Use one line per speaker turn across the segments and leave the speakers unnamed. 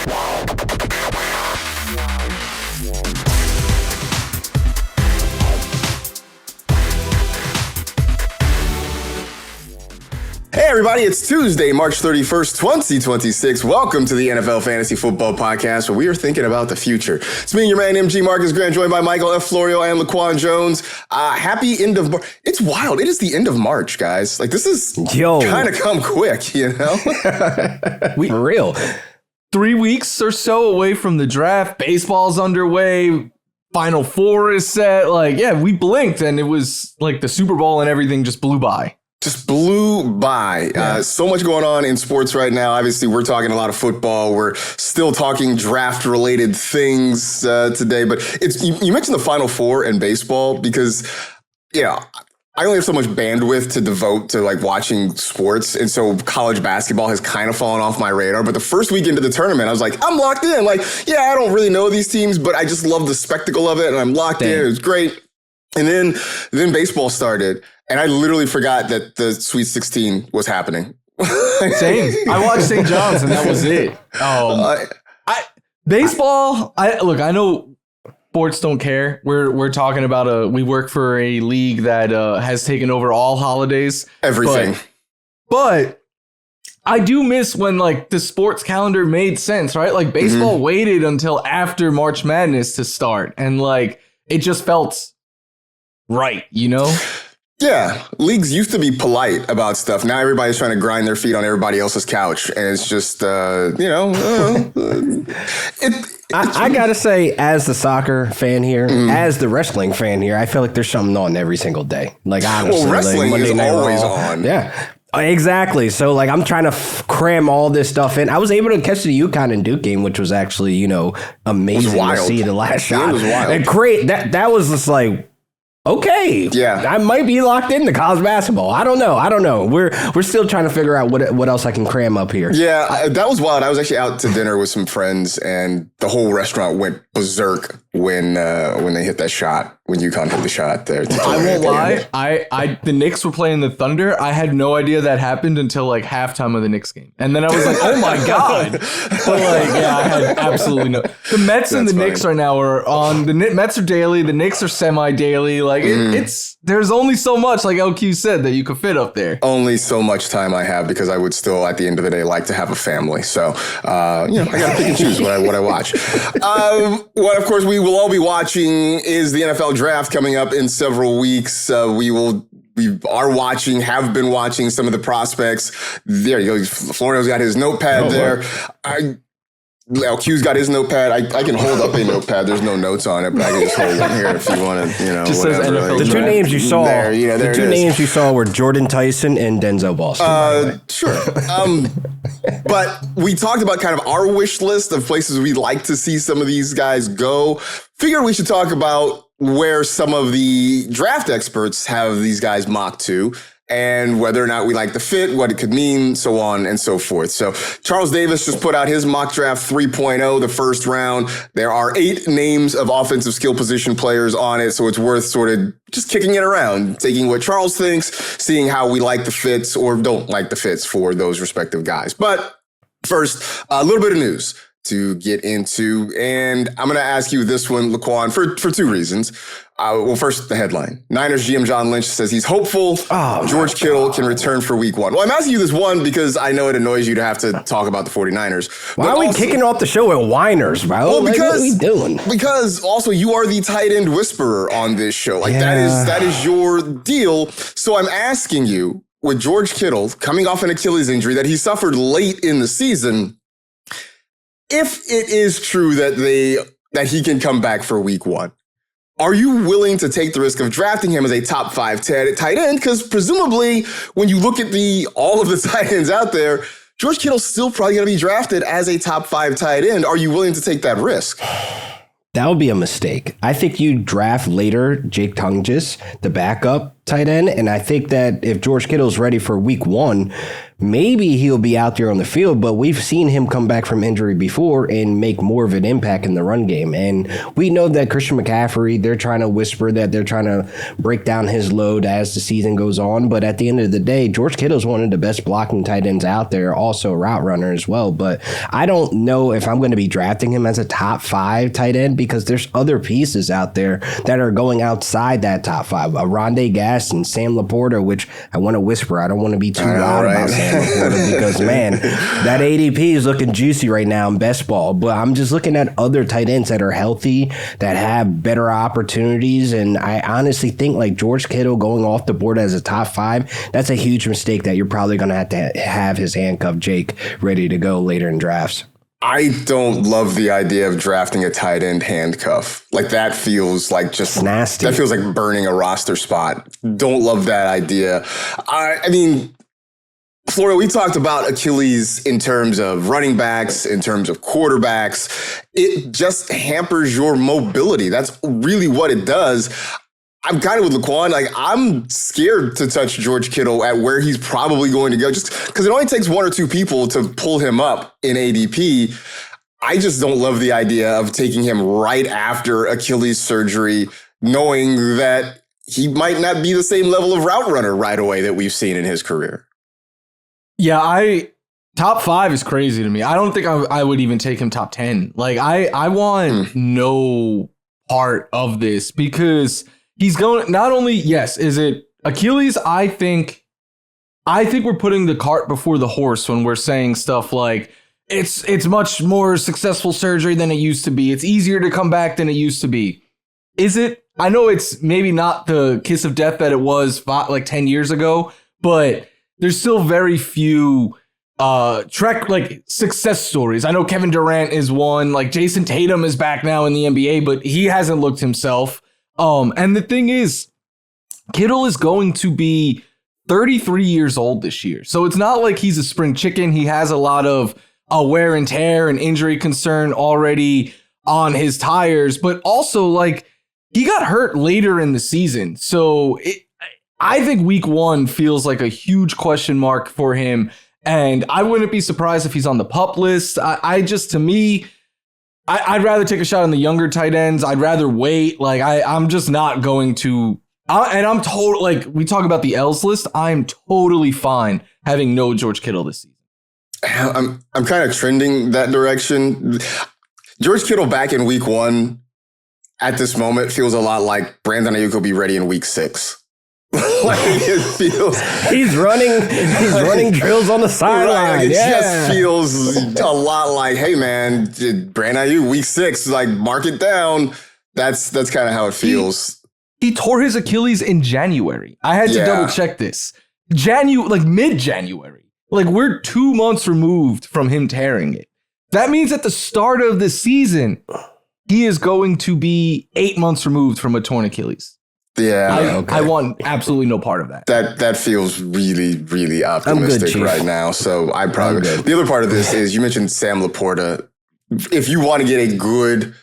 Hey everybody, it's Tuesday, March 31st, 2026. Welcome to the NFL Fantasy Football Podcast, where we are thinking about the future. It's me and your man, MG Marcas Grant, joined by Michael F. Florio and LaQuan Jones. Happy end of March. It's wild. It is the end of March, guys. Like, this is kind of come quick, you know?
For real.
3 weeks or so away from the draft. Baseball's underway. Final Four is set. Like, yeah, we blinked and it was like the Super Bowl and everything just blew by.
Just blew by.
Yeah.
So much going on in sports right now. Obviously, we're talking a lot of football. We're still talking draft-related things today. But it's you mentioned the Final Four in baseball because, I only have so much bandwidth to devote to like watching sports. And so college basketball has kind of fallen off my radar. But the first weekend of the tournament, I was like, I'm locked in. Like, I don't really know these teams, but I just love the spectacle of it. And I'm locked in. It was great. And then baseball started. And I literally forgot that the Sweet 16 was happening.
Same. I watched St. John's and that was it. Baseball. I know sports don't care. We're talking about we work for a league that has taken over all holidays.
Everything.
But I do miss when like the sports calendar made sense, right? Like baseball waited until after March Madness to start. And like it just felt right, you know?
Yeah, leagues used to be polite about stuff. Now everybody's trying to grind their feet on everybody else's couch. And it's just,
I gotta say, as the soccer fan here, as the wrestling fan here, I feel like there's something on every single day. Like, honestly,
well, wrestling
like,
is always on.
Yeah. Exactly. So, like, I'm trying to cram all this stuff in. I was able to catch the UConn and Duke game, which was actually, amazing to see the last shot.
It was wild.
And great. That was just like, okay,
yeah,
I might be locked into college basketball. I don't know. We're still trying to figure out what else I can cram up here.
Yeah, that was wild. I was actually out to dinner with some friends, and the whole restaurant went berserk when they hit that shot. When UConn hit the shot there.
I won't lie. The Knicks were playing the Thunder. I had no idea that happened until like halftime of the Knicks game, and then I was like, "Oh my god!" But like, I had absolutely no. The Mets and the Knicks right now are on. The Mets are daily. The Knicks are semi-daily. Like it's there's only so much, like LQ said, that you could fit up there.
Only so much time I have because I would still, at the end of the day, like to have a family. So, I got to pick and choose what I watch. What, of course, we will all be watching is the NFL draft coming up in several weeks. We have been watching some of the prospects. There you go. Florio's got his notepad there. LQ's got his notepad. I can hold up a notepad. There's no notes on it, but I can just hold it here if you want to,
just
whatever.
says NFL
the two names you saw.
The
two names you saw were Jordyn Tyson and Denzel Boston.
Sure. But we talked about kind of our wish list of places we'd like to see some of these guys go. Figured we should talk about where some of the draft experts have these guys mocked to, and whether or not we like the fit, what it could mean, so on and so forth. So Charles Davis just put out his mock draft 3.0, the first round. There are 8 names of offensive skill position players on it, so it's worth sort of just kicking it around, taking what Charles thinks, seeing how we like the fits or don't like the fits for those respective guys. But first, a little bit of news to get into, and I'm going to ask you this one, LaQuan, for 2 reasons. First, the headline. Niners GM John Lynch says he's hopeful George Kittle can return for week 1. Well, I'm asking you this one because I know it annoys you to have to talk about the 49ers.
Why are we kicking off the show with whiners, bro?
Well,
what are we doing?
Because also you are the tight end whisperer on this show. Like that is your deal. So I'm asking you, with George Kittle coming off an Achilles injury that he suffered late in the season, if it is true that he can come back for week 1, are you willing to take the risk of drafting him as a top 5 tight end? Because presumably, when you look at all of the tight ends out there, George Kittle's still probably going to be drafted as a top 5 tight end. Are you willing to take that risk?
That would be a mistake. I think you draft later Jake Tunges, the backup, tight end. And I think that if George Kittle's ready for week 1, maybe he'll be out there on the field, but we've seen him come back from injury before and make more of an impact in the run game. And we know that Christian McCaffrey, they're trying to whisper that they're trying to break down his load as the season goes on. But at the end of the day, George Kittle's one of the best blocking tight ends out there, also a route runner as well. But I don't know if I'm going to be drafting him as a top 5 tight end because there's other pieces out there that are going outside that top 5. Rondé Gass and Sam Laporta, which I want to whisper. I don't want to be too loud about Sam because, man, that ADP is looking juicy right now in best ball. But I'm just looking at other tight ends that are healthy, that have better opportunities. And I honestly think like George Kittle going off the board as a top 5, that's a huge mistake that you're probably going to have his handcuff Jake ready to go later in drafts.
I don't love the idea of drafting a tight end handcuff. Like that feels like just
nasty.
That feels like burning a roster spot. Don't love that idea. I mean, Florio, we talked about Achilles in terms of running backs, in terms of quarterbacks. It just hampers your mobility. That's really what it does. I'm kind of with LaQuan. Like, I'm scared to touch George Kittle at where he's probably going to go, just because it only takes 1 or 2 people to pull him up in ADP. I just don't love the idea of taking him right after Achilles surgery, knowing that he might not be the same level of route runner right away that we've seen in his career.
Yeah, top 5 is crazy to me. I don't think I would even take him top 10. Like, I want no part of this because he's going, not only, yes, is it Achilles? I think we're putting the cart before the horse when we're saying stuff like it's much more successful surgery than it used to be. It's easier to come back than it used to be. Is it? I know it's maybe not the kiss of death that it was 10 years ago, but there's still very few success stories. I know Kevin Durant is one. Like Jason Tatum is back now in the NBA, but he hasn't looked himself. And the thing is, Kittle is going to be 33 years old this year. So it's not like he's a spring chicken. He has a lot of wear and tear and injury concern already on his tires, but also like he got hurt later in the season. So I think week 1 feels like a huge question mark for him. And I wouldn't be surprised if he's on the PUP list. I'd rather take a shot on the younger tight ends. I'd rather wait. Like I'm just not going to. And I'm total, like we talk about the L's list. I'm totally fine having no George Kittle this season.
I'm kind of trending that direction. George Kittle back in week 1 at this moment feels a lot like Brandon Ayuk will be ready in week 6. Like it feels
he's running drills on the sideline.
Right, like just feels a lot like, hey man, Brandon Ayuk week 6, like mark it down. That's kind of how it feels.
He tore his Achilles in January. I had to double check this. Mid-January. Like we're 2 months removed from him tearing it. That means at the start of the season, he is going to be 8 months removed from a torn Achilles.
Yeah,
I want absolutely no part of that.
That feels really, really optimistic right now. So I probably the other part of this is you mentioned Sam Laporta. If you want to get a good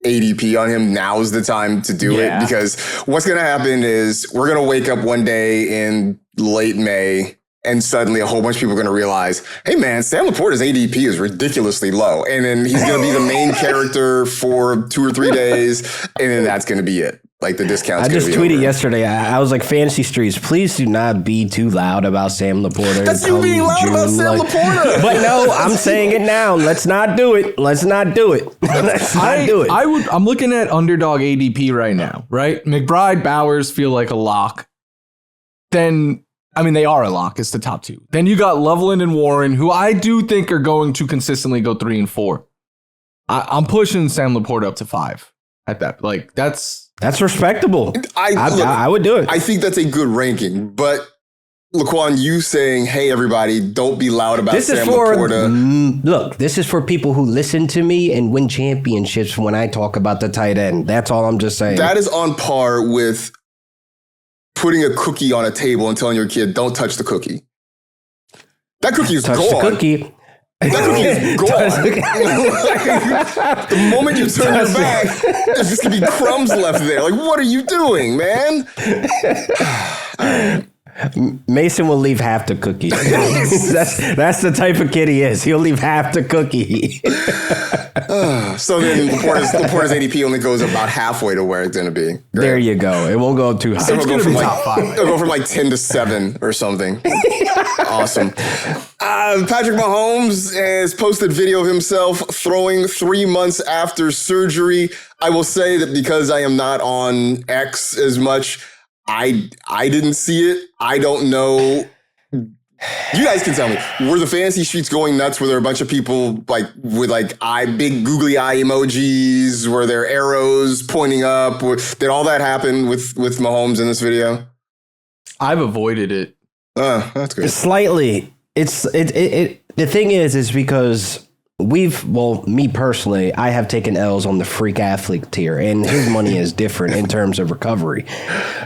ADP on him, now's the time to do it, because what's going to happen is we're going to wake up one day in late May and suddenly a whole bunch of people are going to realize, hey man, Sam Laporta's ADP is ridiculously low. And then he's going to be the main character for 2 or 3 days. And then that's going to be it. Like the discounts.
I just tweeted yesterday. I was like, Fantasy Streets, please do not be too loud about Sam Laporta.
That's you being loud about Sam Laporta.
But no, I'm saying it now. Let's not do it. Let's not do it.
I'm looking at underdog ADP right now, right? McBride, Bowers feel like a lock. Then, I mean, they are a lock. It's the top 2. Then you got Loveland and Warren, who I do think are going to consistently go 3 and 4. I'm pushing Sam Laporta up to 5 at that. Like
that's respectable. I would do it.
I think that's a good ranking. But LaQuan, you saying, hey, everybody, don't be loud about Sam Laporta.
Look, this is for people who listen to me and win championships when I talk about the tight end. That's all I'm just saying.
That is on par with putting a cookie on a table and telling your kid, don't touch the cookie. That cookie is gone.
The cookie.
That cookie is gone. The moment you turn your back, there's just going to be crumbs left there. Like, what are you doing, man?
Mason will leave half the cookie. that's the type of kid he is. He'll leave half the cookie.
So then Laporta's ADP only goes about halfway to where it's going to be. Great.
There you go. It won't go too high.
So it'll go from top 5. It'll go from like 10 to 7 or something. Awesome. Patrick Mahomes has posted video of himself throwing 3 months after surgery. I will say that because I am not on X as much, I didn't see it. I don't know. You guys can tell me. Were the fantasy streets going nuts? Were there a bunch of people like with like big googly eye emojis? Were there arrows pointing up? Did all that happen with Mahomes in this video?
I've avoided it.
That's good.
Slightly. The thing is because me personally, I have taken L's on the freak athlete tier, and his money is different in terms of recovery.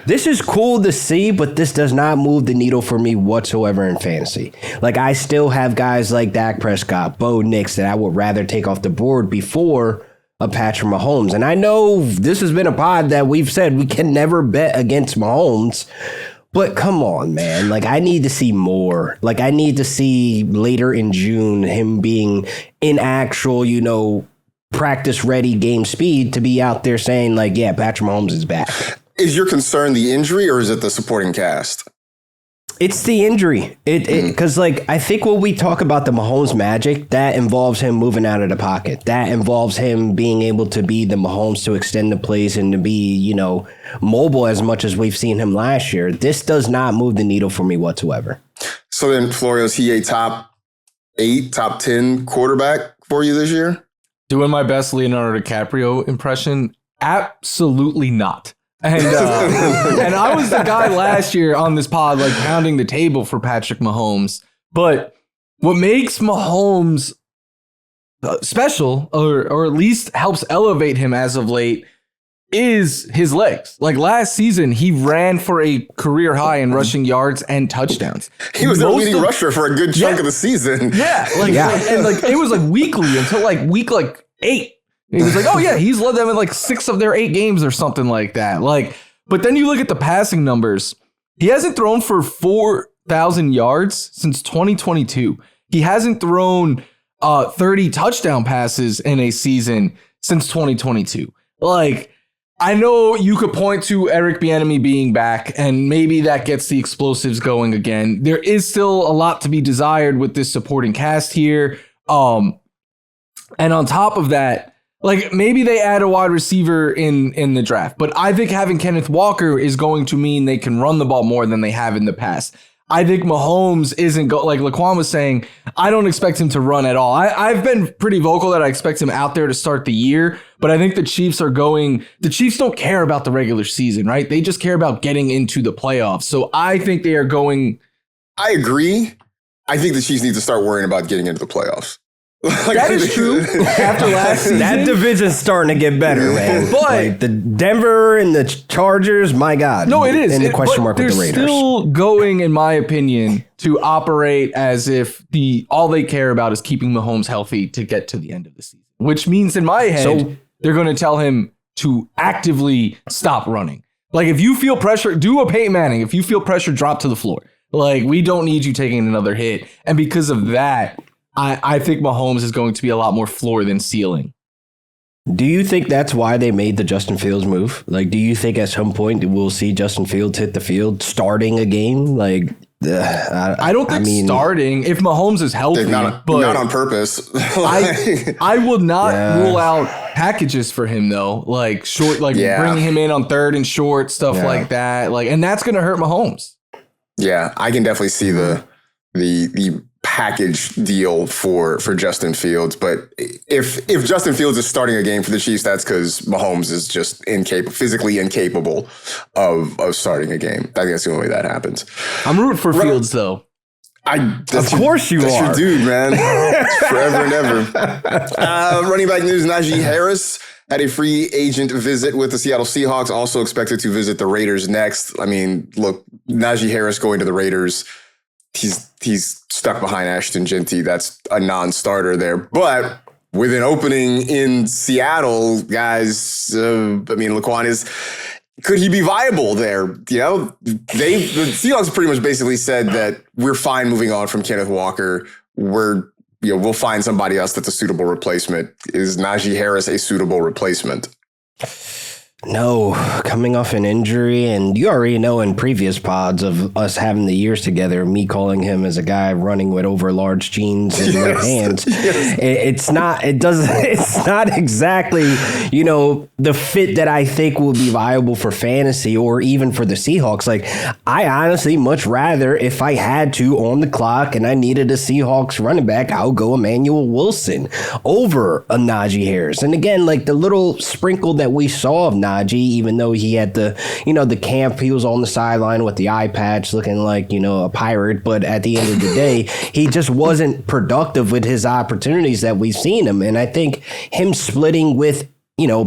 This is cool to see, but this does not move the needle for me whatsoever in fantasy. Like, I still have guys like Dak Prescott, Bo Nix that I would rather take off the board before a Patrick Mahomes. And I know this has been a pod that we've said we can never bet against Mahomes. But come on, man. Like, I need to see more. Like, I need to see later in June him being in actual, practice ready game speed to be out there saying, like, yeah, Patrick Mahomes is back.
Is your concern the injury or is it the supporting cast?
It's the injury. Because, I think when we talk about the Mahomes magic, that involves him moving out of the pocket. That involves him being able to be the Mahomes to extend the plays and to be, mobile as much as we've seen him last year. This does not move the needle for me whatsoever.
So then, Florio, is he a top 8, top 10 quarterback for you this year?
Doing my best Leonardo DiCaprio impression? Absolutely not. And I was the guy last year on this pod, pounding the table for Patrick Mahomes. But what makes Mahomes special, or at least helps elevate him as of late, is his legs. Like last season, he ran for a career high in rushing yards and touchdowns.
He was the leading rusher for a good chunk of the season.
Yeah, it was weekly until week 8. He was like, oh, yeah, he's led them in 6 of their 8 games or something like that. But then you look at the passing numbers. He hasn't thrown for 4,000 yards since 2022. He hasn't thrown 30 touchdown passes in a season since 2022. I know you could point to Eric Bieniemy being back, and maybe that gets the explosives going again. There is still a lot to be desired with this supporting cast here. And on top of that, maybe they add a wide receiver in the draft, but I think having Kenneth Walker is going to mean they can run the ball more than they have in the past. I think Mahomes isn't like LaQuan was saying, I don't expect him to run at all. I've been pretty vocal that I expect him out there to start the year, but I think the Chiefs don't care about the regular season, right? They just care about getting into the playoffs. So I think they are going.
I agree. I think the Chiefs need to start worrying about getting into the playoffs.
That is true. After last season,
that division's starting to get better, man.
But
the Denver and the Chargers, my God.
No, it is.
And the question mark with the Raiders.
They're still going, in my opinion, to operate as if all they care about is keeping Mahomes healthy to get to the end of the season. Which means, in my head, they're going to tell him to actively stop running. If you feel pressure, do a Peyton Manning. If you feel pressure, drop to the floor. We don't need you taking another hit. And because of that, I think Mahomes is going to be a lot more floor than ceiling.
Do you think that's why they made the Justin Fields move? Do you think at some point we'll see Justin Fields hit the field starting a game?
I don't think starting if Mahomes is healthy,
not on purpose.
I will not rule out packages for him though, bringing him in on 3rd and short, stuff like that. And that's going to hurt Mahomes.
Yeah, I can definitely see the package deal for Justin Fields. But if Justin Fields is starting a game for the Chiefs, that's because Mahomes is just physically incapable of starting a game. I think that's the only way that happens.
I'm rooting for Fields, though.
Of course you are.
That's your dude, man. Forever and ever. Running back news, Najee Harris had a free agent visit with the Seattle Seahawks, also expected to visit the Raiders next. Look, Najee Harris going to the Raiders, he's stuck behind Ashton Genty. That's a non-starter there. But with an opening in Seattle, guys, LaQuan could he be viable there? You know, the Seahawks pretty much basically said that we're fine moving on from Kenneth Walker. We'll find somebody else that's a suitable replacement. Is Najee Harris a suitable replacement?
No, coming off an injury, and you already know in previous pods of us having the years together, me calling him as a guy running with over large jeans and their hands. Yes. It's not exactly, the fit that I think will be viable for fantasy or even for the Seahawks. Like, I honestly much rather, if I had to on the clock and I needed a Seahawks running back, I'll go Emmanuel Wilson over a Najee Harris. And again, like the little sprinkle that we saw of Najee, even though he had the camp, he was on the sideline with the eye patch looking like, a pirate. But at the end of the day, he just wasn't productive with his opportunities that we've seen him. And I think him splitting with,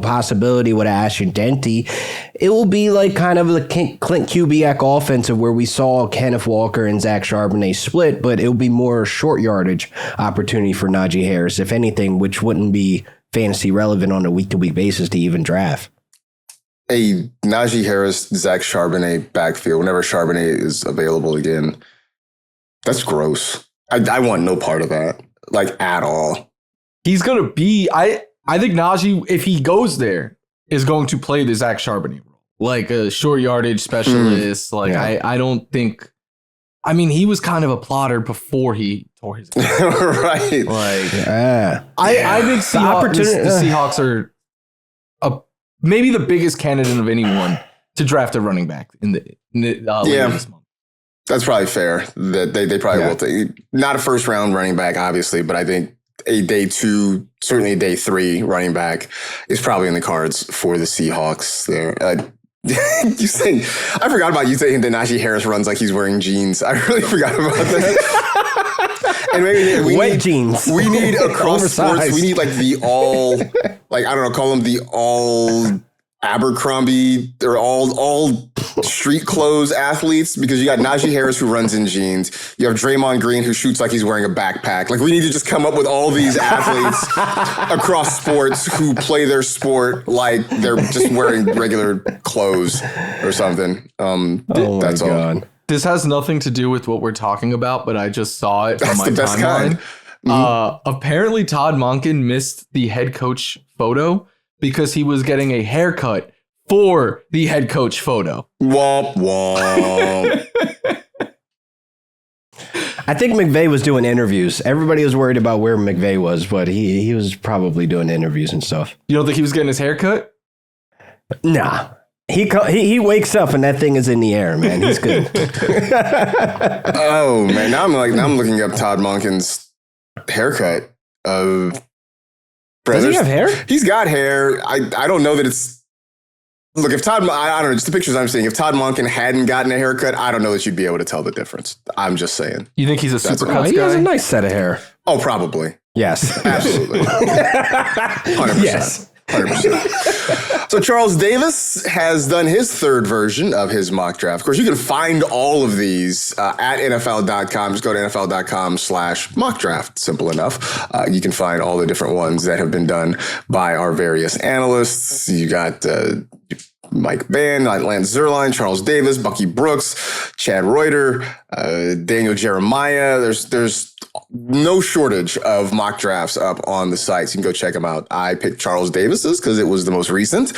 possibility with Ashton Dente, it will be like kind of the Clint Kubiak offensive where we saw Kenneth Walker and Zach Charbonnet split, but it'll be more short yardage opportunity for Najee Harris, if anything, which wouldn't be fantasy relevant on a week-to-week basis to even draft.
A Najee Harris, Zach Charbonnet backfield, whenever Charbonnet is available again, that's gross. I want no part of that, like, at all.
He's going to be, I think Najee, if he goes there, is going to play the Zach Charbonnet role, like a short yardage specialist. I don't think, he was kind of a plotter before he tore his
right.
I think the Seahawks are maybe the biggest candidate of anyone to draft a running back in the this month.
That's probably fair. That they probably will take not a first round running back, obviously, but I think a day 2, certainly a day 3 running back is probably in the cards for the Seahawks there. I forgot about you saying that Najee Harris runs like he's wearing jeans. I really forgot about that. And maybe we
jeans.
We need across sports. We need like the all, like, I don't know, call them the all Abercrombie or all street clothes athletes, because you got Najee Harris who runs in jeans. You have Draymond Green who shoots like he's wearing a backpack. Like, we need to just come up with all these athletes across sports who play their sport like they're just wearing regular clothes or something. That's all.
This has nothing to do with what we're talking about, but I just saw it on my timeline. Apparently, Todd Monken missed the head coach photo because he was getting a haircut for the head coach photo.
Womp womp.
I think McVay was doing interviews. Everybody was worried about where McVay was, but he was probably doing interviews and stuff.
You don't think he was getting his haircut?
Nah. He wakes up and that thing is in the air, man. He's good.
Oh man, now I'm looking up Todd Monken's haircut.
Does he have hair?
He's got hair. I don't know that it's. Look, if Todd, I don't know, just the pictures I'm seeing. If Todd Monken hadn't gotten a haircut, I don't know that you'd be able to tell the difference. I'm just saying.
You think he's a super cuts guy?
He has a nice set of hair.
Oh, probably.
Yes,
absolutely. 100%.
Yes.
100%. So Charles Davis has done his third version of his mock draft. Of course, you can find all of these at NFL.com. Just go to NFL.com/mock draft. Simple enough. You can find all the different ones that have been done by our various analysts. You got Mike Bann, Lance Zierlein, Charles Davis, Bucky Brooks, Chad Reuter, Daniel Jeremiah. There's no shortage of mock drafts up on the sites. You can go check them out. I picked Charles Davis's because it was the most recent.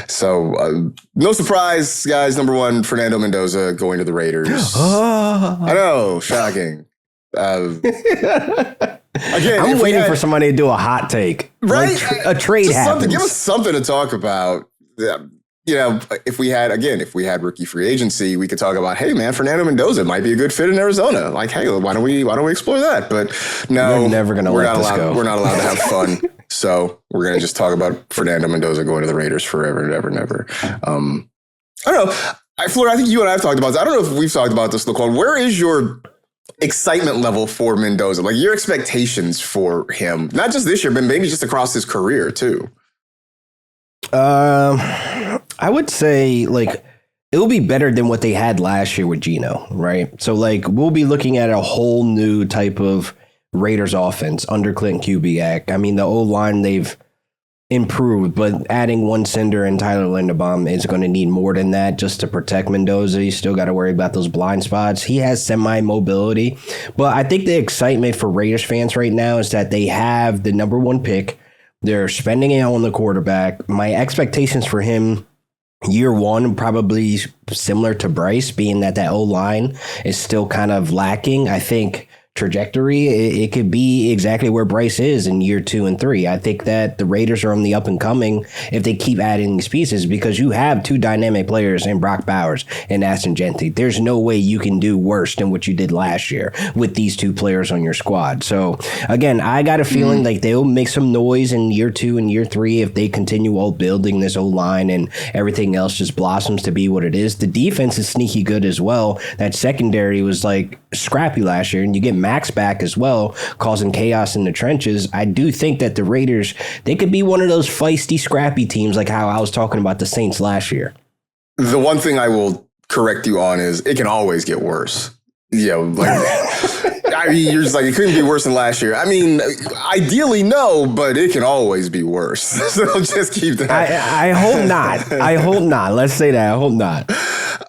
So no surprise, guys. Number 1, Fernando Mendoza going to the Raiders. I know, shocking. Again,
I'm waiting for somebody to do a hot take.
Right?
Like a trade happens.
Give us something to talk about. You know, if we had rookie free agency, we could talk about, hey man, Fernando Mendoza might be a good fit in Arizona. Like, hey, why don't we explore that? But no,
we're never gonna let this go.
We're not allowed to have fun. So we're gonna just talk about Fernando Mendoza going to the Raiders forever and ever and ever. I don't know. Florio, I think you and I have talked about this. I don't know if we've talked about this, LaQuan. Where is your excitement level for Mendoza? Like your expectations for him, not just this year, but maybe just across his career too.
I would say like it will be better than what they had last year with Geno, right? So like we'll be looking at a whole new type of Raiders offense under Clint Kubiak. I mean, the O-line they've improved, but adding one Cinder and Tyler Linderbaum is going to need more than that just to protect Mendoza. You still got to worry about those blind spots. He has semi-mobility, but I think the excitement for Raiders fans right now is that they have the number one pick. They're spending it on the quarterback. My expectations for him year one, probably similar to Bryce, being that O-line is still kind of lacking. I think trajectory, it could be exactly where Bryce is in year 2 and 3. I think that the Raiders are on the up and coming if they keep adding these pieces, because you have two dynamic players in Brock Bowers and Ashton Genty. There's no way you can do worse than what you did last year with these two players on your squad. So again, I got a feeling like they'll make some noise in year 2 and year 3 if they continue all building this O-line and everything else just blossoms to be what it is. The defense is sneaky good as well. That secondary was like scrappy last year, and you get Max back as well, causing chaos in the trenches. I do think that the Raiders, they could be one of those feisty, scrappy teams like how I was talking about the Saints last year.
The one thing I will correct you on is it can always get worse. Yeah, like I mean, you're just like, it couldn't be worse than last year. I mean, ideally, no, but it can always be worse. So just keep that.
I hope not. I hope not. Let's say that. I hope not.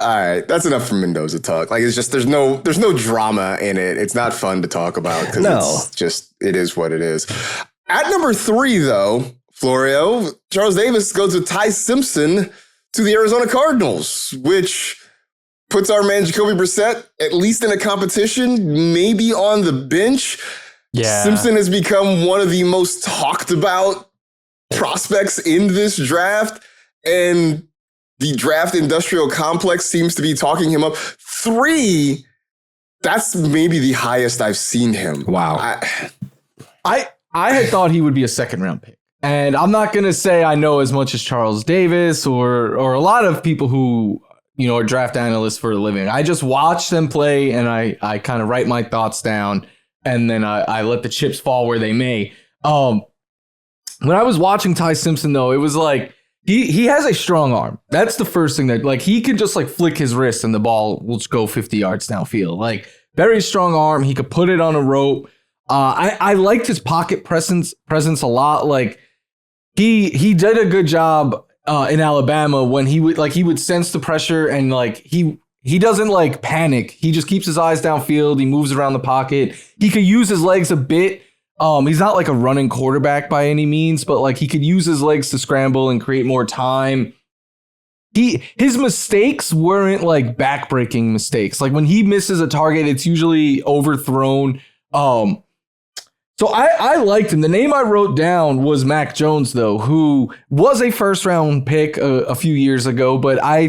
All right, that's enough for Mendoza talk. Like, it's just there's no drama in it. It's not fun to talk about because it's just, it is what it is. At number 3, though, Florio, Charles Davis goes with Ty Simpson to the Arizona Cardinals, which puts our man Jacoby Brissett at least in a competition, maybe on the bench. Yeah, Simpson has become one of the most talked about prospects in this draft, and the draft industrial complex seems to be talking him up. 3, that's maybe the highest I've seen him.
Wow.
I had thought he would be a second round pick. And I'm not going to say I know as much as Charles Davis or a lot of people who, you know, are draft analysts for a living. I just watch them play and I kind of write my thoughts down, and then I let the chips fall where they may. When I was watching Ty Simpson, though, it was like, He has a strong arm. That's the first thing that, like, he can just like flick his wrist and the ball will just go 50 yards downfield. Like, very strong arm. He could put it on a rope. I liked his pocket presence a lot. Like, he did a good job in Alabama when he would sense the pressure and like he doesn't like panic. He just keeps his eyes downfield. He moves around the pocket. He could use his legs a bit. He's not like a running quarterback by any means, but like he could use his legs to scramble and create more time. His mistakes weren't like backbreaking mistakes. Like when he misses a target, it's usually overthrown. So I liked him. The name I wrote down was Mac Jones, though, who was a first round pick a few years ago, but I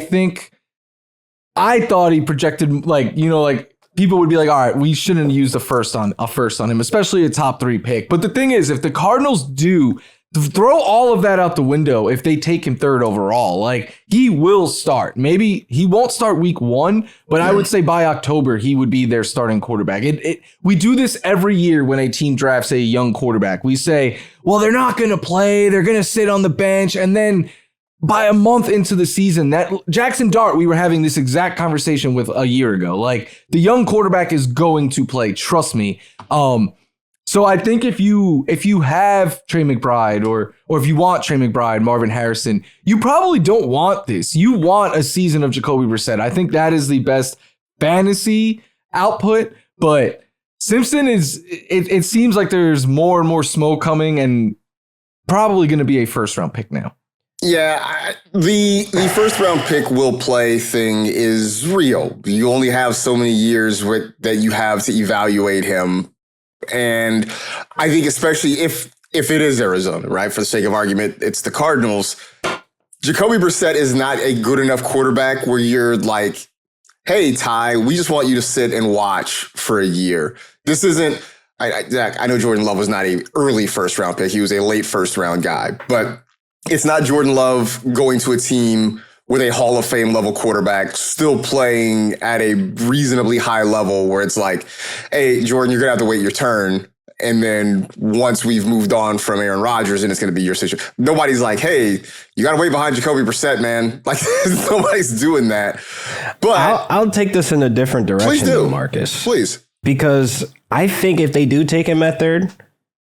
thought he projected like, you know, like, people would be like, all right, we shouldn't use a first on him, especially a top 3 pick. But the thing is, if the Cardinals do throw all of that out the window, if they take him 3rd overall, like he will start. Maybe he won't start week 1, but I would say by October, he would be their starting quarterback. We do this every year when a team drafts a young quarterback. We say, well, they're not going to play. They're going to sit on the bench. And then by a month into the season, that Jackson Dart, we were having this exact conversation with a year ago. Like, the young quarterback is going to play. Trust me. So I think if you have Trey McBride or if you want Trey McBride, Marvin Harrison, you probably don't want this. You want a season of Jacoby Brissett. I think that is the best fantasy output. But Simpson it seems like there's more and more smoke coming, and probably going to be a first round pick now.
Yeah, the first round pick will play thing is real. You only have so many years that you have to evaluate him. And I think especially if it is Arizona, right? For the sake of argument, it's the Cardinals. Jacoby Brissett is not a good enough quarterback where you're like, hey, Ty, we just want you to sit and watch for a year. This isn't, I know Jordyn Love was not an early first round pick. He was a late first round guy, but it's not Jordyn Love going to a team with a Hall of Fame level quarterback still playing at a reasonably high level where it's like, hey, Jordan, you're going to have to wait your turn. And then once we've moved on from Aaron Rodgers and it's going to be your situation, nobody's like, hey, you got to wait behind Jacoby Brissett, man. Like, nobody's doing that. But
I'll take this in a different direction,
please do,
Marcus.
Please.
Because I think if they do take him at 3rd,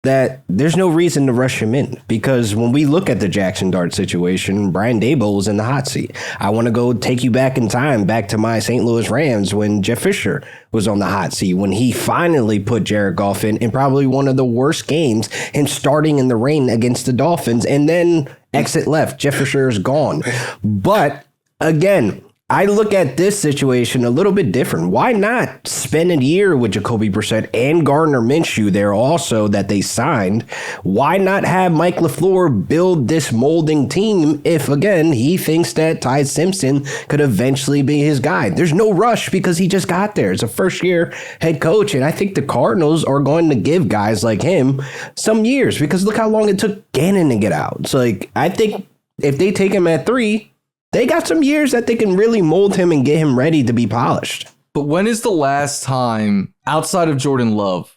that there's no reason to rush him in, because when we look at the Jackson Dart situation, Brian Daboll is in the hot seat. I want to go take you back in time, back to my St. Louis Rams when Jeff Fisher was on the hot seat, when he finally put Jared Goff in probably one of the worst games, him starting in the rain against the Dolphins, and then exit left. Jeff Fisher is gone. But again, I look at this situation a little bit different. Why not spend a year with Jacoby Brissett and Gardner Minshew there also that they signed? Why not have Mike LaFleur build this molding team if, again, he thinks that Ty Simpson could eventually be his guy? There's no rush because he just got there. It's a first-year head coach, and I think the Cardinals are going to give guys like him some years because look how long it took Gannon to get out. It's like, I think if they take him at 3, they got some years that they can really mold him and get him ready to be polished.
But when is the last time, outside of Jordyn Love,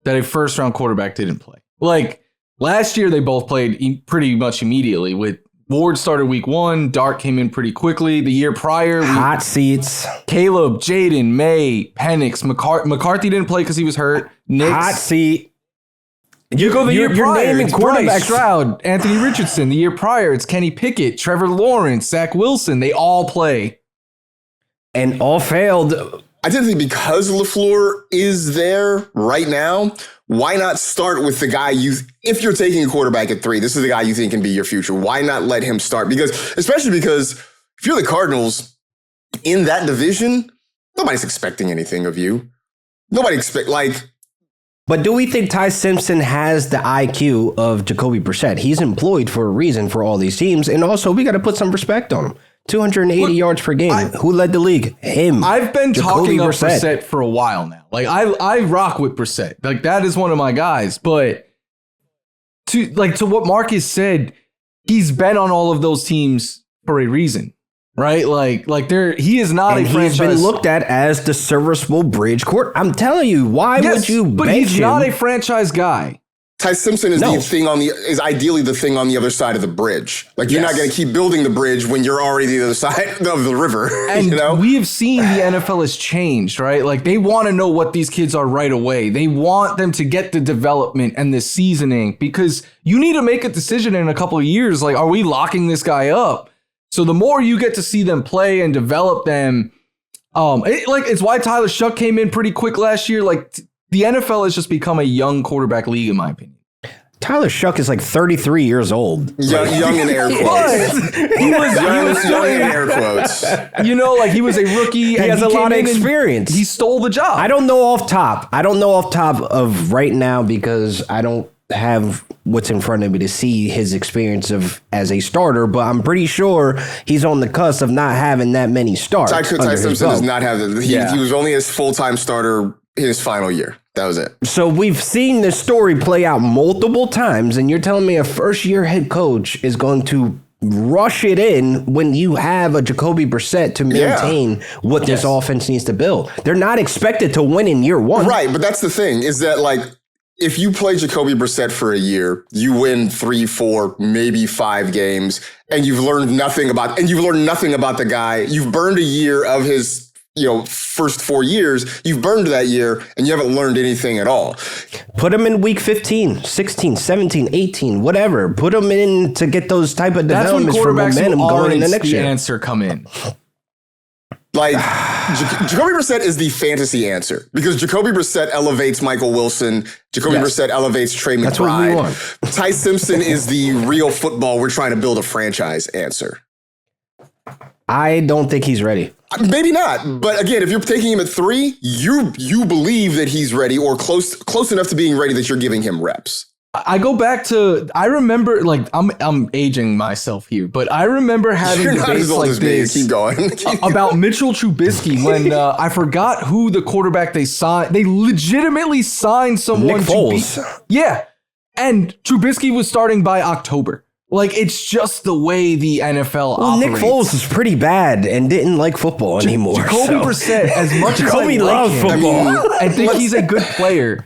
that a first-round quarterback didn't play? Like, last year they both played pretty much immediately. With Ward started week 1, Dart came in pretty quickly. The year prior,
hot seats.
Caleb, Jaden, May, Penix, McCarthy didn't play because he was hurt. Nix,
hot seat.
You go the year prior,
naming
it's Bryce
quarterbacks.
Stroud, Anthony Richardson. The year prior, it's Kenny Pickett, Trevor Lawrence, Zach Wilson. They all play.
And all failed.
I did think because LaFleur is there right now, why not start with the guy if you're taking a quarterback at 3, this is the guy you think can be your future. Why not let him start? Especially because if you're the Cardinals in that division, nobody's expecting anything of you.
But do we think Ty Simpson has the IQ of Jacoby Brissett? He's employed for a reason for all these teams. And also, we got to put some respect on him. 280 yards per game. Who led the league? Him.
I've been
Jacoby
talking up Brissett for a while now. Like, I rock with Brissett. Like, that is one of my guys. But to what Marcus said, he's been on all of those teams for a reason. Right? He is not a franchise.
He's been looked at as the serviceable bridge court. I'm telling you, why would you bench him?
But he's not a franchise guy.
Ty Simpson is is ideally the thing on the other side of the bridge. You're not going to keep building the bridge when you're already the other side of the river.
And we have seen the NFL has changed, right? Like, they want to know what these kids are right away. They want them to get the development and the seasoning because you need to make a decision in a couple of years. Like, are we locking this guy up? So the more you get to see them play and develop them, it's why Tyler Shuck came in pretty quick last year. The NFL has just become a young quarterback league, in my opinion.
Tyler Shuck is 33 years old.
Young in air quotes.
He was
young in air quotes.
He was a rookie.
He has a lot of experience.
He stole the job.
I don't know off top of right now because I don't have what's in front of me to see his experience as a starter, but I'm pretty sure he's on the cusp of not having that many starts.
Ty Simpson does not have that. He was only his full-time starter his final year. That was it.
So we've seen this story play out multiple times, and you're telling me a first-year head coach is going to rush it in when you have a Jacoby Brissett to maintain what this offense needs to build. They're not expected to win in year 1.
Right, but that's the thing, is that if you play Jacoby Brissett for a year, you win 3, 4, maybe 5 games, and you've learned nothing about the guy. You've burned a year of his, first 4 years. You've burned that year, and you haven't learned anything at all.
Put him in week 15, 16, 17, 18, whatever. Put him in to get those type of developments for momentum going in the next year.
Answer come in.
Jacoby Brissett is the fantasy answer because Jacoby Brissett elevates Michael Wilson. Jacoby Brissett elevates Trey McBride.
That's what we want.
Ty Simpson is the real football. We're trying to build a franchise answer.
I don't think he's ready.
Maybe not. But again, if you're taking him at 3, you believe that he's ready or close enough to being ready that you're giving him reps.
I go back to, I remember, I'm aging myself here, but I remember having debates like this.
Keep going.
About Mitchell Trubisky when I forgot who the quarterback they signed. They legitimately signed someone.
Nick Foles.
And Trubisky was starting by October. It's just the way the NFL operates.
Nick Foles is pretty bad and didn't like football anymore.
Jacoby Brissett, as much as I love football, I think he's a good player.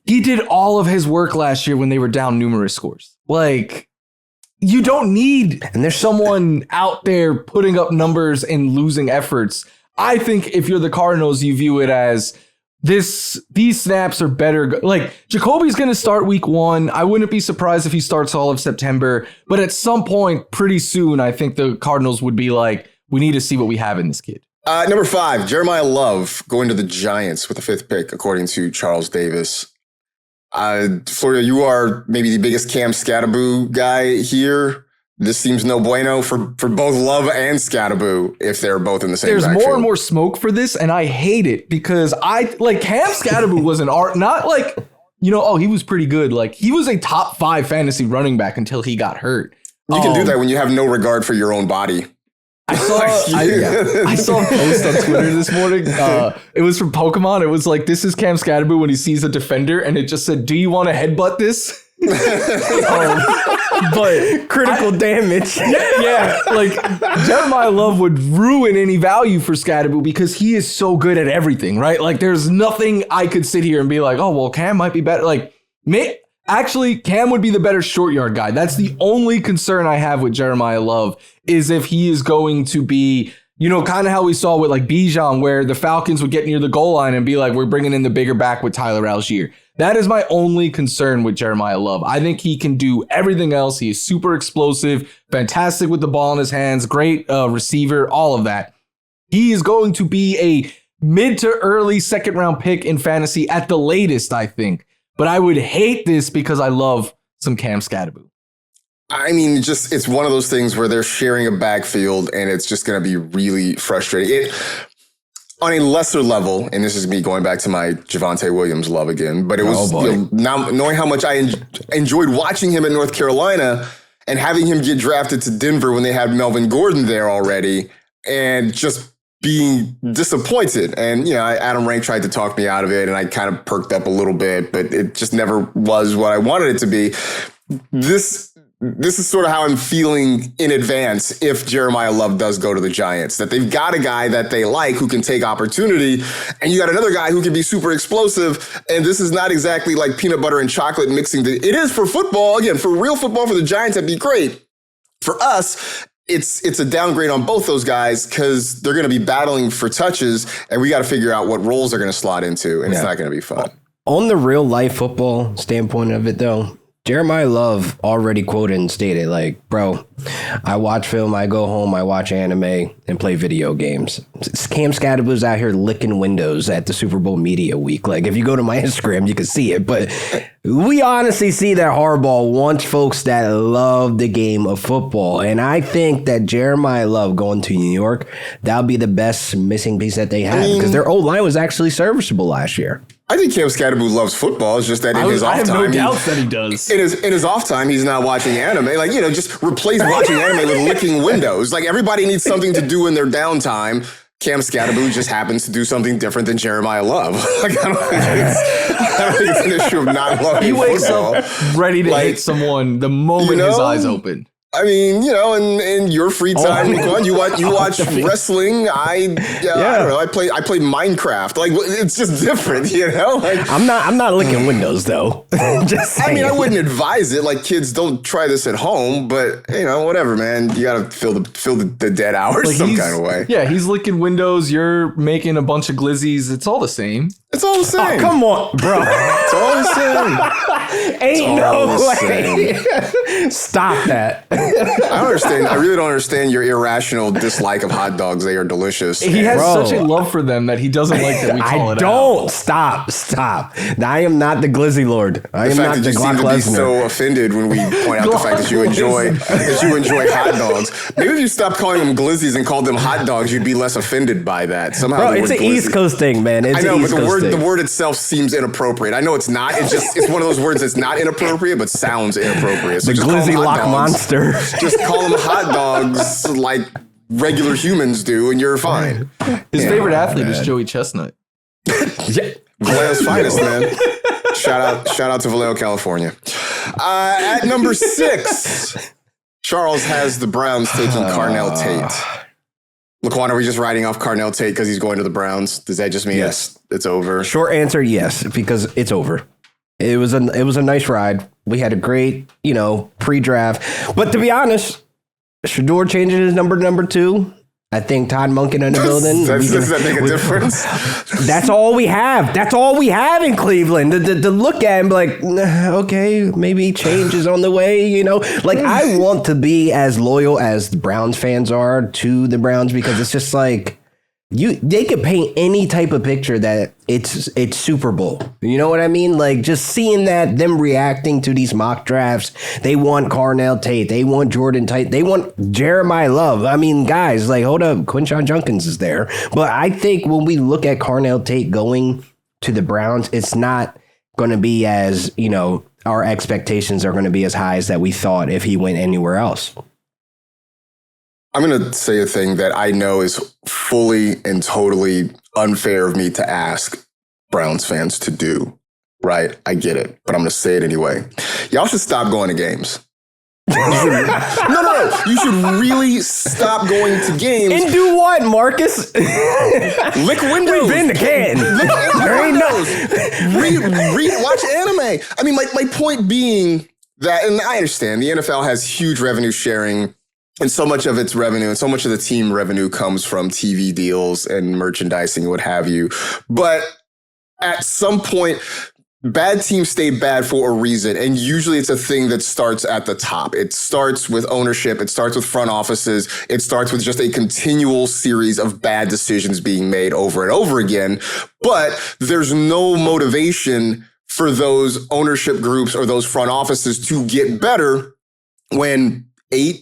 He did all of his work last year when they were down numerous scores. You don't need someone out there putting up numbers and losing efforts. I think if you're the Cardinals, you view it as these snaps are better. Like, Jacoby's going to start week 1. I wouldn't be surprised if he starts all of September. But at some point, pretty soon, I think the Cardinals would be like, we need to see what we have in this kid.
Number 5, Jeremiyah Love going to the Giants with the 5th pick, according to Charles Davis. Florio, you are maybe the biggest Cam Scatterboo guy here. This seems no bueno for both Love and Scatterboo if they're both in the same backfield.
There's more and more smoke for this, and I hate it because Cam Scatterboo was an art, not like, he was pretty good. Like, he was a top 5 fantasy running back until he got hurt.
You can do that when you have no regard for your own body.
I saw a post on Twitter this morning. It was from Pokemon. It was like, this is Cam Scatterboo when he sees a defender, and it just said, "Do you want to headbutt this?" But
critical damage.
Yeah, like Jeremiyah Love would ruin any value for Scatterboo because he is so good at everything, right? Like, there's nothing I could sit here and be like, oh, well, Cam might be better. Like, actually, Cam would be the better short yard guy. That's the only concern I have with Jeremiyah Love, is if he is going to be, kind of how we saw with like Bijan, where the Falcons would get near the goal line and be like, we're bringing in the bigger back with Tyler Algier. That is my only concern with Jeremiyah Love. I think he can do everything else. He is super explosive, fantastic with the ball in his hands, great receiver, all of that. He is going to be a mid to early 2nd round pick in fantasy at the latest, I think. But I would hate this because I love some Cam Scatterboo.
I mean, it's one of those things where they're sharing a backfield and it's just going to be really frustrating. On a lesser level, and this is me going back to my Javonte Williams love again, but it was now knowing how much I enjoyed watching him at North Carolina and having him get drafted to Denver when they had Melvin Gordon there already, and just being disappointed. And, Adam Rank tried to talk me out of it, and I kind of perked up a little bit, but it just never was what I wanted it to be. This is sort of how I'm feeling in advance if Jeremiyah Love does go to the Giants, that they've got a guy that they like who can take opportunity, and you got another guy who can be super explosive. And this is not exactly like peanut butter and chocolate mixing. It is for football. Again, for real football, for the Giants, that'd be great. For us, it's a downgrade on both those guys because they're going to be battling for touches, and we got to figure out what roles they're going to slot into, and it's not going to be fun.
On the real life football standpoint of it, though, Jeremiyah Love already quoted and stated, like, bro, I watch film, I go home, I watch anime, and play video games. Cam Scatterboo's out here licking windows at the Super Bowl Media Week. Like, if you go to my Instagram, you can see it. But we honestly see that Harbaugh wants folks that love the game of football. And I think that Jeremiyah Love going to New York, that'll be the best missing piece that they have. Because their O-line was actually serviceable last year.
I think Cam Scatterboo loves football. It's just that in his off time,
I have no doubts that he does.
In his off time, he's not watching anime. Like, just replace watching anime with licking windows. Like, everybody needs something to do in their downtime. Cam Scatterboo just happens to do something different than Jeremiyah Love. Like, I don't think it's an issue of not loving football.
He wakes up ready to hit someone the moment his eyes open.
I mean, in your free time, you watch wrestling. I don't know. I play Minecraft. Like, it's just different, Like,
I'm not licking windows though. Just saying.
I mean, I wouldn't advise it. Like, kids, don't try this at home. But whatever, man. You got to fill the dead hours like some kind of way.
Yeah, he's licking windows. You're making a bunch of glizzies. It's all the same.
It's all the same.
Oh, come on, bro.
It's all the same.
Ain't no way. Stop that.
I really don't understand your irrational dislike of hot dogs. They are delicious.
He has such a love for them that he doesn't like that we call it out.
Stop. I am not the glizzy lord. I am not the Glock Lesnar.
You seem to be so offended when we point out the fact that you enjoy hot dogs. Maybe if you stopped calling them glizzies and called them hot dogs, you'd be less offended by that. Somehow,
bro, it's an East Coast thing, man.
I know, but the word itself seems inappropriate. I know it's not. It's one of those words that's not inappropriate, but sounds inappropriate. So
the glizzy lock monster.
Just call them hot dogs like regular humans do, and you're fine.
His favorite athlete is Joey Chestnut.
Vallejo's finest, man. Shout out to Vallejo, California. At number 6, Charles has the Browns taking Carnell Tate. LaQuan, are we just writing off Carnell Tate because he's going to the Browns? Does that just mean it's over?
Short answer, yes, because it's over. It was a nice ride. We had a great, pre-draft. But to be honest, Shador changing his number to number 2. I think Todd Monken in the building.
Does that make a difference?
That's all we have. That's all we have in Cleveland to look at and be like, okay, maybe change is on the way, you know? Like, I want to be as loyal as the Browns fans are to the Browns because it's just like, they could paint any type of picture that it's Super Bowl. You know what I mean? Like just seeing that, them reacting to these mock drafts. They want Carnell Tate. They want Jordyn Tyson. They want Jeremiyah Love. I mean, guys, like hold up, Quinshon Judkins is there. But I think when we look at Carnell Tate going to the Browns, it's not going to be as, you know, our expectations are going to be as high as that we thought if he went anywhere else.
I'm going to say a thing that I know is fully and totally unfair of me to ask Browns fans to do, right? I get it, but I'm going to say it anyway. Y'all should stop going to games. No. You should really stop going to games.
And do what, Marcus?
Lick windows.
We've been to Canton.
Lick windows. Watch anime. I mean, my point being that, and I understand, the NFL has huge revenue sharing. And so much of its revenue and so much of the team revenue comes from TV deals and merchandising and what have you. But at some point, bad teams stay bad for a reason. And usually it's a thing that starts at the top. It starts with ownership. It starts with front offices. It starts with just a continual series of bad decisions being made over and over again. But there's no motivation for those ownership groups or those front offices to get better when 8-9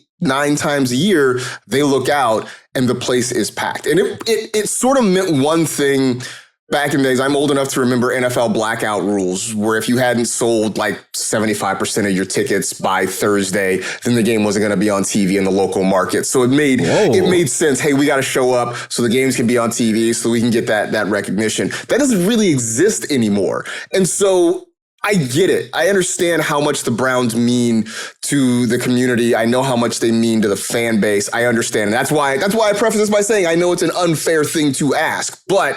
times a year, they look out and the place is packed. And it sort of meant one thing back in the days. I'm old enough to remember NFL blackout rules, where if you hadn't sold like 75% of your tickets by Thursday, then the game wasn't going to be on TV in the local market. So it made sense. Hey, we got to show up so the games can be on TV so we can get that recognition. That doesn't really exist anymore. And so I get it. I understand how much the Browns mean to the community. I know how much they mean to the fan base. I understand. And that's why I preface this by saying I know it's an unfair thing to ask. But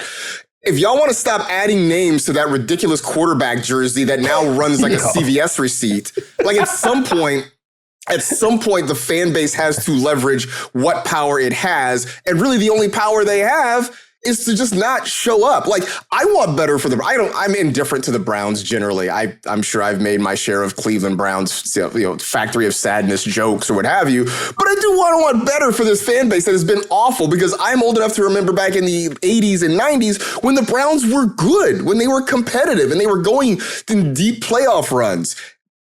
if y'all want to stop adding names to that ridiculous quarterback jersey that now runs like a CVS receipt, like at some point, the fan base has to leverage what power it has. And really the only power they have is to just not show up. Like, I want better for I'm indifferent to the Browns generally. I'm sure I've made my share of Cleveland Browns, factory of sadness jokes or what have you. But I do want better for this fan base that has been awful, because I'm old enough to remember back in the 80s and 90s when the Browns were good, when they were competitive and they were going in deep playoff runs.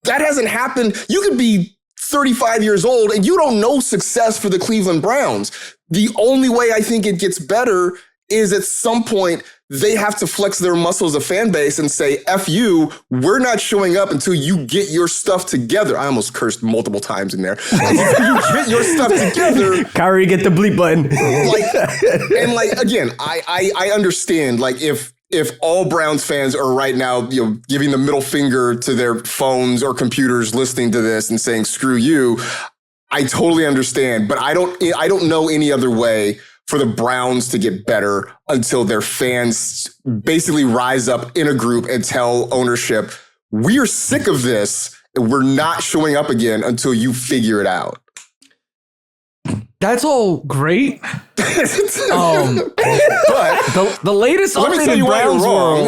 That hasn't happened. You could be 35 years old and you don't know success for the Cleveland Browns. The only way I think it gets better is at some point they have to flex their muscles of fan base and say, F you, we're not showing up until you get your stuff together. I almost cursed multiple times in there. Until you get your stuff together.
Kyrie, get the bleep button.
Again, I understand, like, if all Browns fans are right now, giving the middle finger to their phones or computers listening to this and saying, screw you, I totally understand. But I don't know any other way for the Browns to get better until their fans basically rise up in a group and tell ownership, we are sick of this and we're not showing up again until you figure it out.
That's all great. But the latest update in Browns world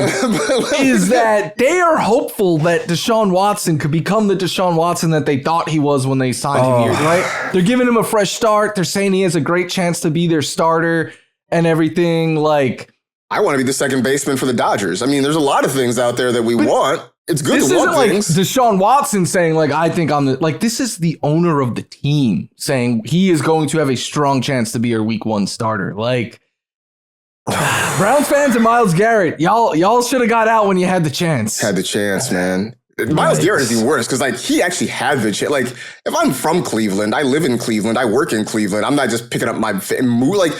is that they are hopeful that Deshaun Watson could become the Deshaun Watson that they thought he was when they signed him here, right? They're giving him a fresh start. They're saying he has a great chance to be their starter and everything. Like,
I want to be the second baseman for the Dodgers. I mean, there's a lot of things out there that we want. It's good to want things.
This isn't like Deshaun Watson saying, like, I think I'm the, like, this is the owner of the team saying he is going to have a strong chance to be your week 1 starter. Like, Browns fans and Myles Garrett, y'all should have got out when you had the chance.
Had the chance, man. Myles Garrett is even worse because, like, he actually had the chance. Like, if I'm from Cleveland, I live in Cleveland, I work in Cleveland, I'm not just picking up my move. Like,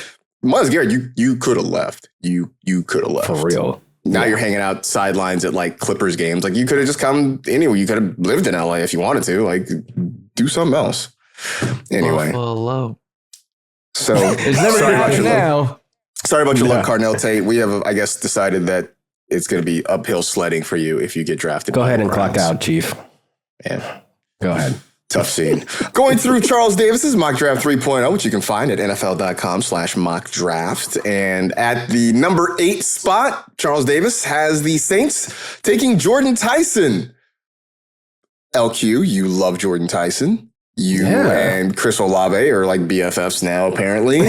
Myles Garrett, you could have left. You could have left.
For real.
Now you're hanging out sidelines at like Clippers games. Like, you could have just come anywhere. You could have lived in LA if you wanted to. Like, do something else. Anyway.
Buffalo.
So
it's never going to happen now.
Sorry about your luck, Carnell Tate. We have, I guess, decided that it's going to be uphill sledding for you if you get drafted.
Go ahead and clock out, Chief.
Yeah.
Go ahead.
Tough scene. Going through Charles Davis's mock draft 3.0, which you can find at NFL.com/mock draft. And at the number 8 spot, Charles Davis has the Saints taking Jordyn Tyson. LQ, you love Jordyn Tyson. You and Chris Olave are like BFFs now, apparently.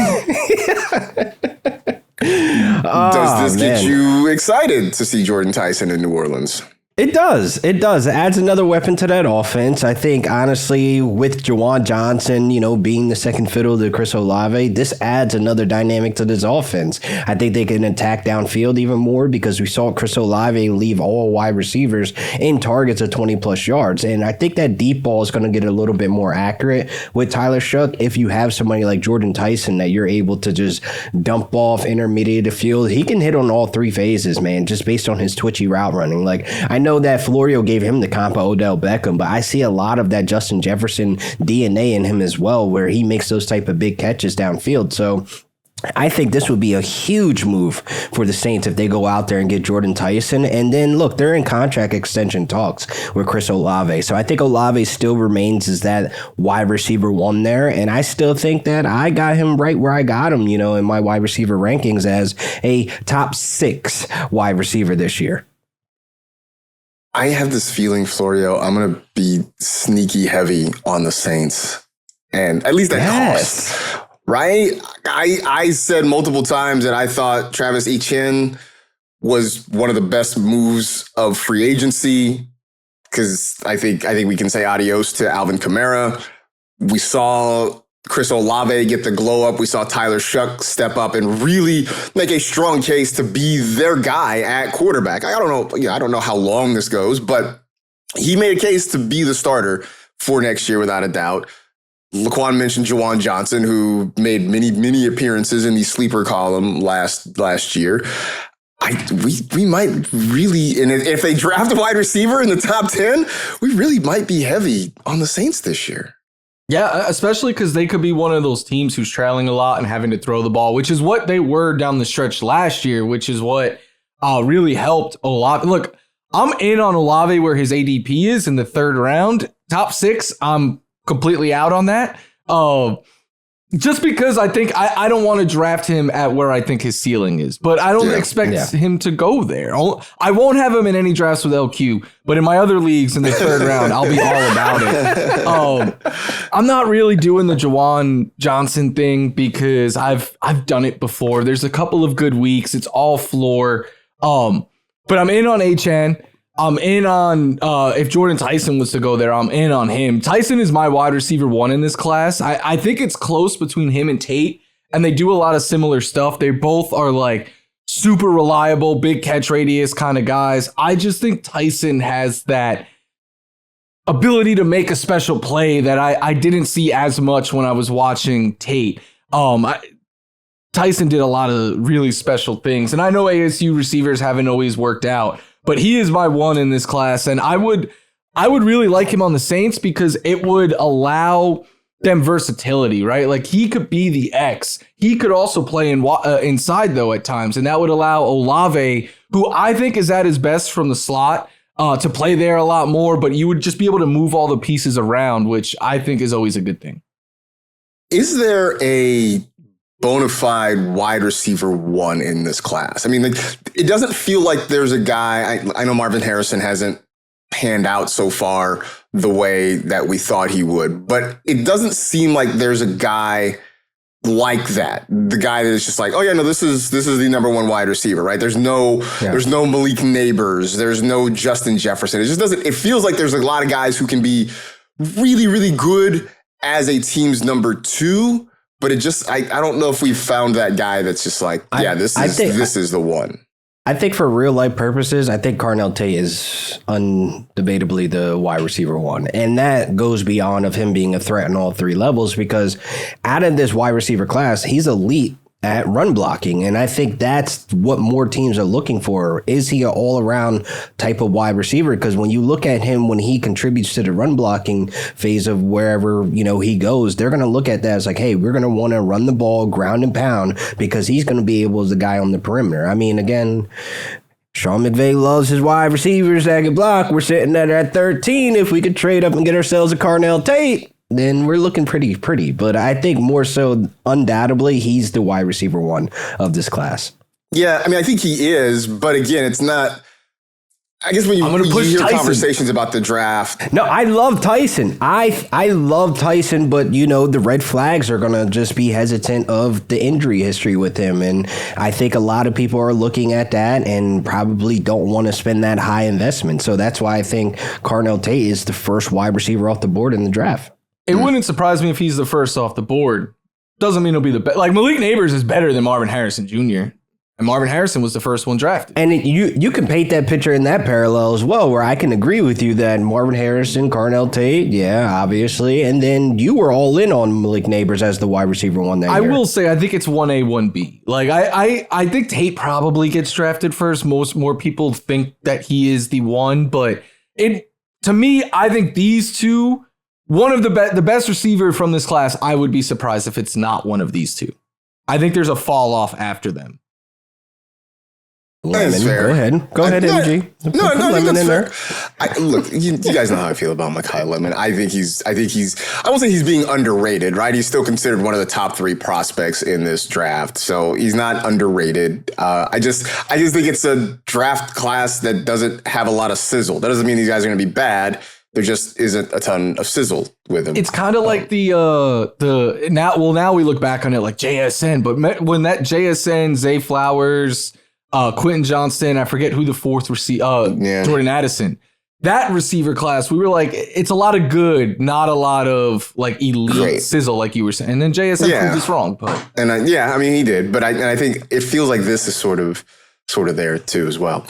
Does this get you excited to see Jordyn Tyson in New Orleans?
It does. It adds another weapon to that offense. I think, honestly, with Juwan Johnson, being the second fiddle to Chris Olave, this adds another dynamic to this offense. I think they can attack downfield even more because we saw Chris Olave leave all wide receivers in targets of 20-plus yards. And I think that deep ball is going to get a little bit more accurate with Tyler Shough if you have somebody like Jordyn Tyson that you're able to just dump off intermediate to field. He can hit on all 3 phases, man, just based on his twitchy route running. Like, I know that Florio gave him the comp of Odell Beckham, but I see a lot of that Justin Jefferson DNA in him as well, where he makes those type of big catches downfield. So I think this would be a huge move for the Saints if they go out there and get Jordyn Tyson. And then, look, they're in contract extension talks with Chris Olave. So I think Olave still remains as that wide receiver 1 there. And I still think that I got him right where I got him, in my wide receiver rankings as a top 6 wide receiver this year.
I have this feeling, Florio, I'm going to be sneaky heavy on the Saints. And at least at cost, right? I said multiple times that I thought Travis Etienne was one of the best moves of free agency because I think we can say adios to Alvin Kamara. We saw Chris Olave get the glow up. We saw Tyler Shough step up and really make a strong case to be their guy at quarterback. I don't know how long this goes, but he made a case to be the starter for next year without a doubt. LaQuan mentioned Juwan Johnson, who made many appearances in the sleeper column last year. We might really, and if they draft a wide receiver in the top 10, we really might be heavy on the Saints this year.
Yeah, especially because they could be one of those teams who's trailing a lot and having to throw the ball, which is what they were down the stretch last year, which is what really helped Olave. Look, I'm in on Olave where his ADP is in the 3rd round. Top 6, I'm completely out on that. Just because I think I don't want to draft him at where I think his ceiling is, but I don't expect him to go there. I won't have him in any drafts with LQ, but in my other leagues in the 3rd round, I'll be all about it. I'm not really doing the Juwan Johnson thing because I've done it before. There's a couple of good weeks. It's all floor. But I'm in on HN. I'm in on, if Jordyn Tyson was to go there, I'm in on him. Tyson is my wide receiver 1 in this class. I think it's close between him and Tate, and they do a lot of similar stuff. They both are like super reliable, big catch radius kind of guys. I just think Tyson has that ability to make a special play that I didn't see as much when I was watching Tate. Tyson did a lot of really special things, and I know ASU receivers haven't always worked out, but he is my 1 in this class, and I would really like him on the Saints because it would allow them versatility, right? Like he could be the X. He could also play inside though at times, and that would allow Olave, who I think is at his best from the slot, to play there a lot more. But you would just be able to move all the pieces around, which I think is always a good thing.
Is there a bona fide wide receiver 1 in this class? I mean, it doesn't feel like there's a guy. I know Marvin Harrison hasn't panned out so far the way that we thought he would, but it doesn't seem like there's a guy like that. The guy that is just like, oh yeah, no, this is the number 1 wide receiver, right? There's no Malik Neighbors. There's no Justin Jefferson. It just doesn't, it feels like there's a lot of guys who can be really, really good as a team's number 2. But it just, I don't know if we've found that guy that's just like, this is the one.
I think for real life purposes, I think Carnell Tate is undebatably the wide receiver 1. And that goes beyond of him being a threat on all 3 levels because out of this wide receiver class, he's elite at run blocking. And I think that's what more teams are looking for. Is he an all-around type of wide receiver? Because when you look at him, when he contributes to the run blocking phase of wherever, he goes, they're going to look at that as like, hey, we're going to want to run the ball ground and pound because he's going to be able as the guy on the perimeter. I mean, again, Sean McVay loves his wide receivers that can block. We're sitting at 13. If we could trade up and get ourselves a Carnell Tate, then we're looking pretty. But I think more so, undoubtedly, he's the wide receiver one of this class.
Yeah, I mean, I think he is, but again, it's not. I guess when you hear
Tyson.
Conversations about the draft.
No, I love Tyson. I love Tyson, but the red flags are gonna just be hesitant of the injury history with him, and I think a lot of people are looking at that and probably don't want to spend that high investment. So that's why I think Carnell Tate is the first wide receiver off the board in the draft.
It wouldn't surprise me if he's the first off the board. Doesn't mean he'll be the best. Like Malik Neighbors is better than Marvin Harrison Jr. And Marvin Harrison was the first one drafted.
And you can paint that picture in that parallel as well, where I can agree with you that Marvin Harrison, Carnell Tate, yeah, obviously. And then you were all in on Malik Neighbors as the wide receiver one that year.
I will say, I think it's 1A, 1B. Like, I think Tate probably gets drafted first. More people think that he is the one. But to me, I think these two, one of the best receiver from this class, I would be surprised if it's not one of these two. I think there's a fall off after them.
Lemon. Go ahead, MG.
No,
Lemon in there.
Look, you guys know how I feel about Makai Lemon. I think he's. I won't say he's being underrated, right? He's still considered one of the top 3 prospects in this draft, so he's not underrated. I just think it's a draft class that doesn't have a lot of sizzle. That doesn't mean these guys are going to be bad. There just isn't a ton of sizzle with him.
It's kind of like now we look back on it like JSN, but when that JSN, Zay Flowers, Quentin Johnston, I forget who the fourth receiver, Jordan Addison. That receiver class, we were like, it's a lot of good, not a lot of like elite sizzle, like you were saying. And then JSN proved us wrong, but
I mean he did, but I think it feels like this is sort of there too as well.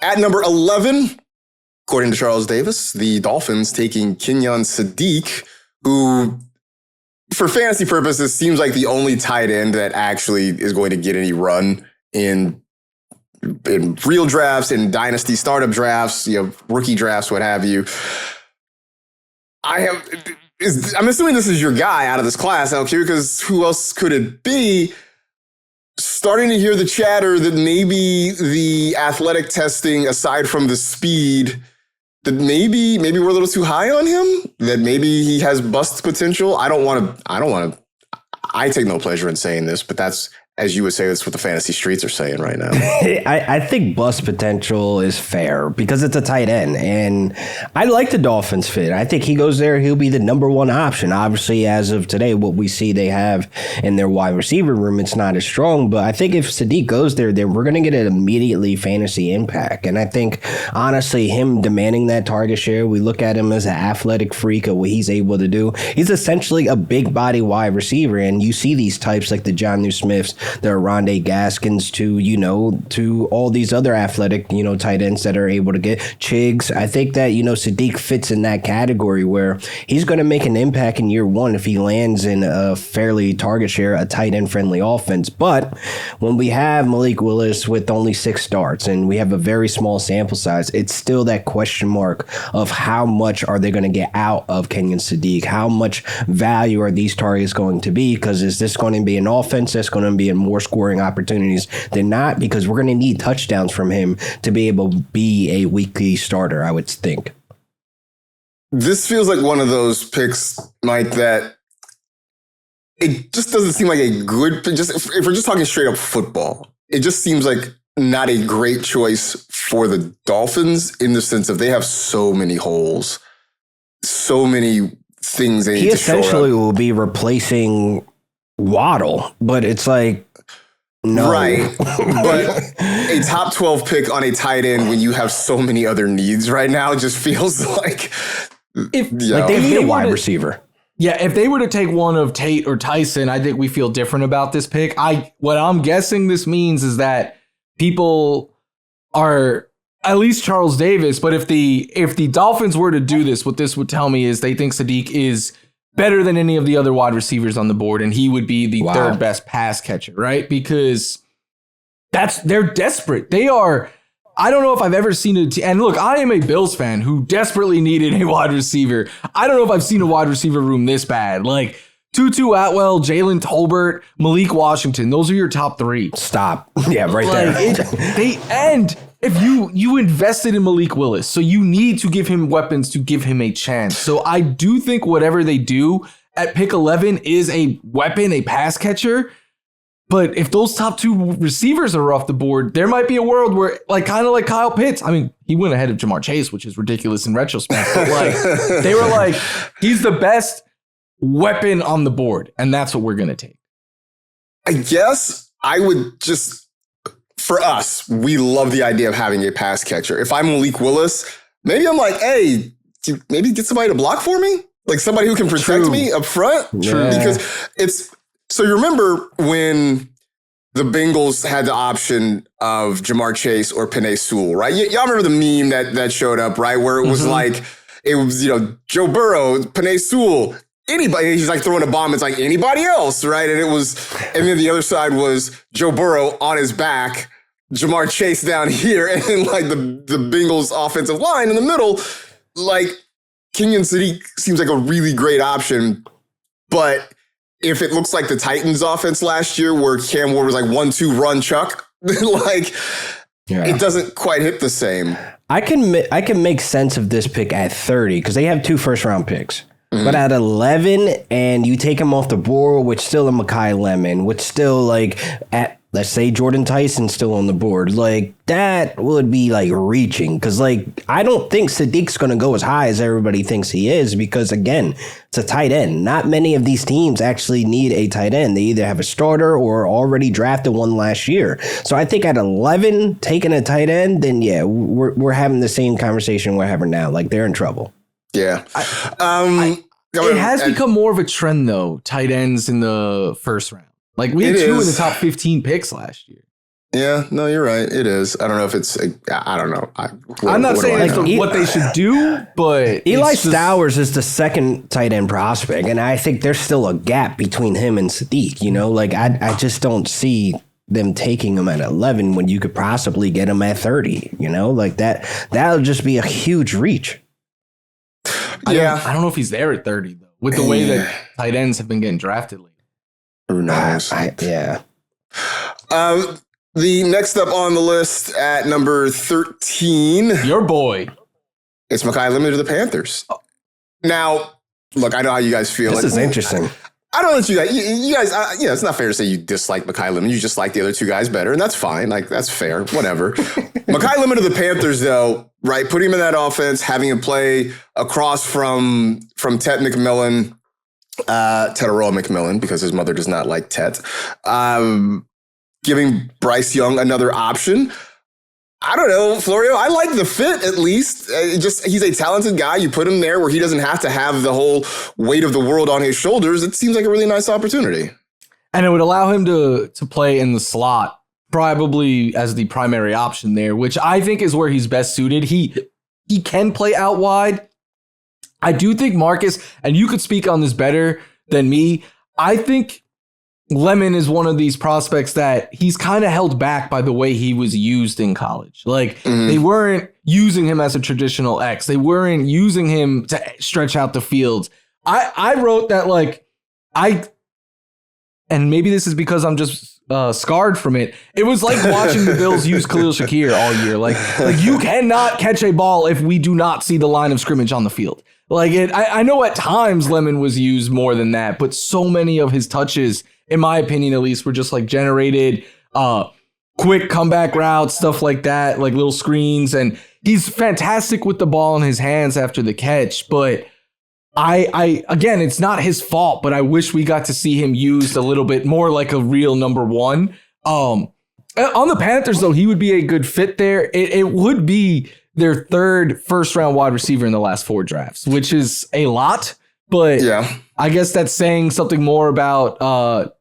At number 11, according to Charles Davis, the Dolphins taking Kenyon Sadiq, who, for fantasy purposes, seems like the only tight end that actually is going to get any run in real drafts, in dynasty startup drafts, rookie drafts, what have you. I'm assuming this is your guy out of this class, LQ, because who else could it be? Starting to hear the chatter that maybe the athletic testing, aside from the speed, that maybe we're a little too high on him, that maybe he has bust potential. I take no pleasure in saying this, but that's, as you would say, that's what the fantasy streets are saying right now.
I think bust potential is fair because it's a tight end, and I like the Dolphins fit. I think he goes there, he'll be the number one option. Obviously, as of today, what we see they have in their wide receiver room, it's not as strong, but I think if Sadiq goes there, then we're going to get an immediately fantasy impact. And I think, honestly, him demanding that target share, we look at him as an athletic freak of what he's able to do. He's essentially a big body wide receiver, and you see these types like the Jonnu Smiths, the Rondé Gaskins, to all these other athletic, tight ends that are able to get Chiggs. I think that, Sadiq fits in that category where he's going to make an impact in year one if he lands in a fairly target share, a tight end friendly offense. But when we have Malik Willis with only 6 starts and we have a very small sample size, it's still that question mark of how much are they going to get out of Kenyon Sadiq? How much value are these targets going to be? Because is this going to be an offense that's going to be in more scoring opportunities than not? Because we're going to need touchdowns from him to be able to be a weekly starter, I would think.
This feels like one of those picks, Mike, that it just doesn't seem like a good, if we're just talking straight up football, it just seems like not a great choice for the Dolphins in the sense of they have so many holes, so many things they need to shore up. He essentially
will be replacing Waddle, but it's like, no.
Right. But a top 12 pick on a tight end when you have so many other needs right now just feels like
they need a wide receiver.
Yeah, if they were to take one of Tate or Tyson, I think we feel different about this pick. What I'm guessing this means is that people are, at least Charles Davis, but if the Dolphins were to do this, what this would tell me is they think Sadiq is better than any of the other wide receivers on the board, and he would be the third best pass catcher, right? Because they're desperate. They are. I don't know if I've ever seen and look, I am a Bills fan who desperately needed a wide receiver. I don't know if I've seen a wide receiver room this bad. Like Tutu Atwell, Jalen Tolbert, Malik Washington. Those are your top 3.
Stop. Yeah, right there.
if you invested in Malik Willis, so you need to give him weapons to give him a chance. So I do think whatever they do at pick 11 is a weapon, a pass catcher. But if those top two receivers are off the board, there might be a world where, like, kind of like Kyle Pitts. I mean, he went ahead of Jamar Chase, which is ridiculous in retrospect. But like, they were like, he's the best weapon on the board, and that's what we're gonna take.
I guess I would just, for us, we love the idea of having a pass catcher. If I'm Malik Willis, maybe I'm like, hey, maybe get somebody to block for me, like somebody who can protect me up front.
True.
Because it's. So you remember when the Bengals had the option of Jamar Chase or Penei Sewell, right? Y'all remember the meme that showed up, right? Where it was like, it was, Joe Burrow, Penei Sewell, anybody. He's like throwing a bomb. It's like anybody else, right? And then the other side was Joe Burrow on his back, Jamar Chase down here, and then like the Bengals offensive line in the middle. Like Kenyon Sadiq seems like a really great option, but if it looks like the Titans offense last year where Cam Ward was like 1-2 run Chuck, it doesn't quite hit the same.
I can make sense of this pick at 30 because they have 2 first-round picks. Mm-hmm. But at 11 and you take him off the board, which still a Makai Lemon, which still like at, let's say Jordyn Tyson still on the board, like that would be like reaching. Because like I don't think Sadiq's going to go as high as everybody thinks he is because, again, it's a tight end. Not many of these teams actually need a tight end. They either have a starter or already drafted one last year. So I think at 11, taking a tight end, then yeah, we're having the same conversation we're having now. Like they're in trouble.
Yeah.
It has become more of a trend, though, tight ends in the first round. Like, we had 2 in the top 15 picks last year.
Yeah, no, you're right. It is. I don't know if it's, I don't know.
I'm not saying it's what they should do, but
Eli Stowers is the second tight end prospect, and I think there's still a gap between him and Sadiq. Like I just don't see them taking him at 11 when you could possibly get him at 30. Like that'll just be a huge reach.
I don't know if he's there at 30 though. With the way that tight ends have been getting drafted lately.
Who knows?
Yeah.
The next up on the list at number 13.
Your boy.
It's Makai Lemon to the Panthers. Now, look, I know how you guys feel.
This is interesting.
I don't know that you guys, it's not fair to say you dislike Makai Lemon. You just like the other two guys better, and that's fine. Like, that's fair. Whatever. Makai Lemon to the Panthers, though, right? Putting him in that offense, having him play across from Tet McMillan, Teteroa McMillan, because his mother does not like Tet. Giving Bryce Young another option. I don't know, Florio. I like the fit at least. He's a talented guy. You put him there where he doesn't have to have the whole weight of the world on his shoulders. It seems like a really nice opportunity. And
it would allow him to play in the slot, probably as the primary option there, which I think is where he's best suited. He can play out wide. I do think Marcus, and you could speak on this better than me, I think Lemon is one of these prospects that he's kind of held back by the way he was used in college. Like they weren't using him as a traditional X. They weren't using him to stretch out the field. I wrote that and maybe this is because I'm just scarred from it. It was like watching the Bills use Khalil Shakir all year. Like you cannot catch a ball if we do not see the line of scrimmage on the field. I know at times Lemon was used more than that, but so many of his touches, in my opinion at least, were just like generated quick comeback routes, stuff like that, like little screens. And he's fantastic with the ball in his hands after the catch. But I again, it's not his fault, but I wish we got to see him used a little bit more like a real number one. On the Panthers, though, he would be a good fit there. It would be their third first-round wide receiver in the last 4 drafts, which is a lot. But yeah, I guess that's saying something more about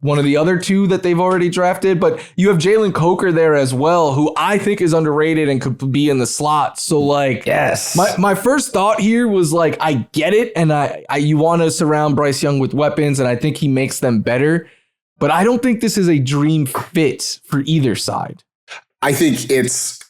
one of the other 2 that they've already drafted. But you have Jalen Coker there as well, who I think is underrated and could be in the slot. So
yes,
my first thought here was I get it. And you want to surround Bryce Young with weapons, and I think he makes them better. But I don't think this is a dream fit for either side.
I think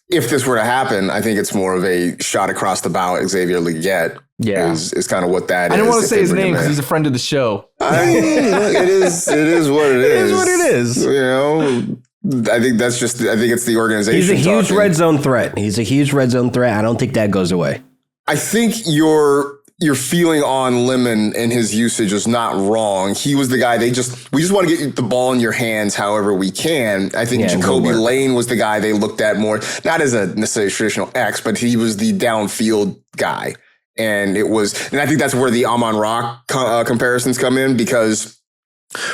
if this were to happen, I think it's more of a shot across the bow. Xavier Legette is kind of what that is.
I don't want to say his name because he's a friend of the show.
I mean, it is what it is.
It is what it is.
I think it's the organization.
He's a huge
talking.
red zone threat. I don't think that goes away.
I think your feeling on Lemon and his usage is not wrong. He was the guy we just want to get the ball in your hands however we can. I think Jacoby Lane was the guy they looked at more, not as a necessarily traditional X, but he was the downfield guy. And I think that's where the Amon-Ra comparisons come in, because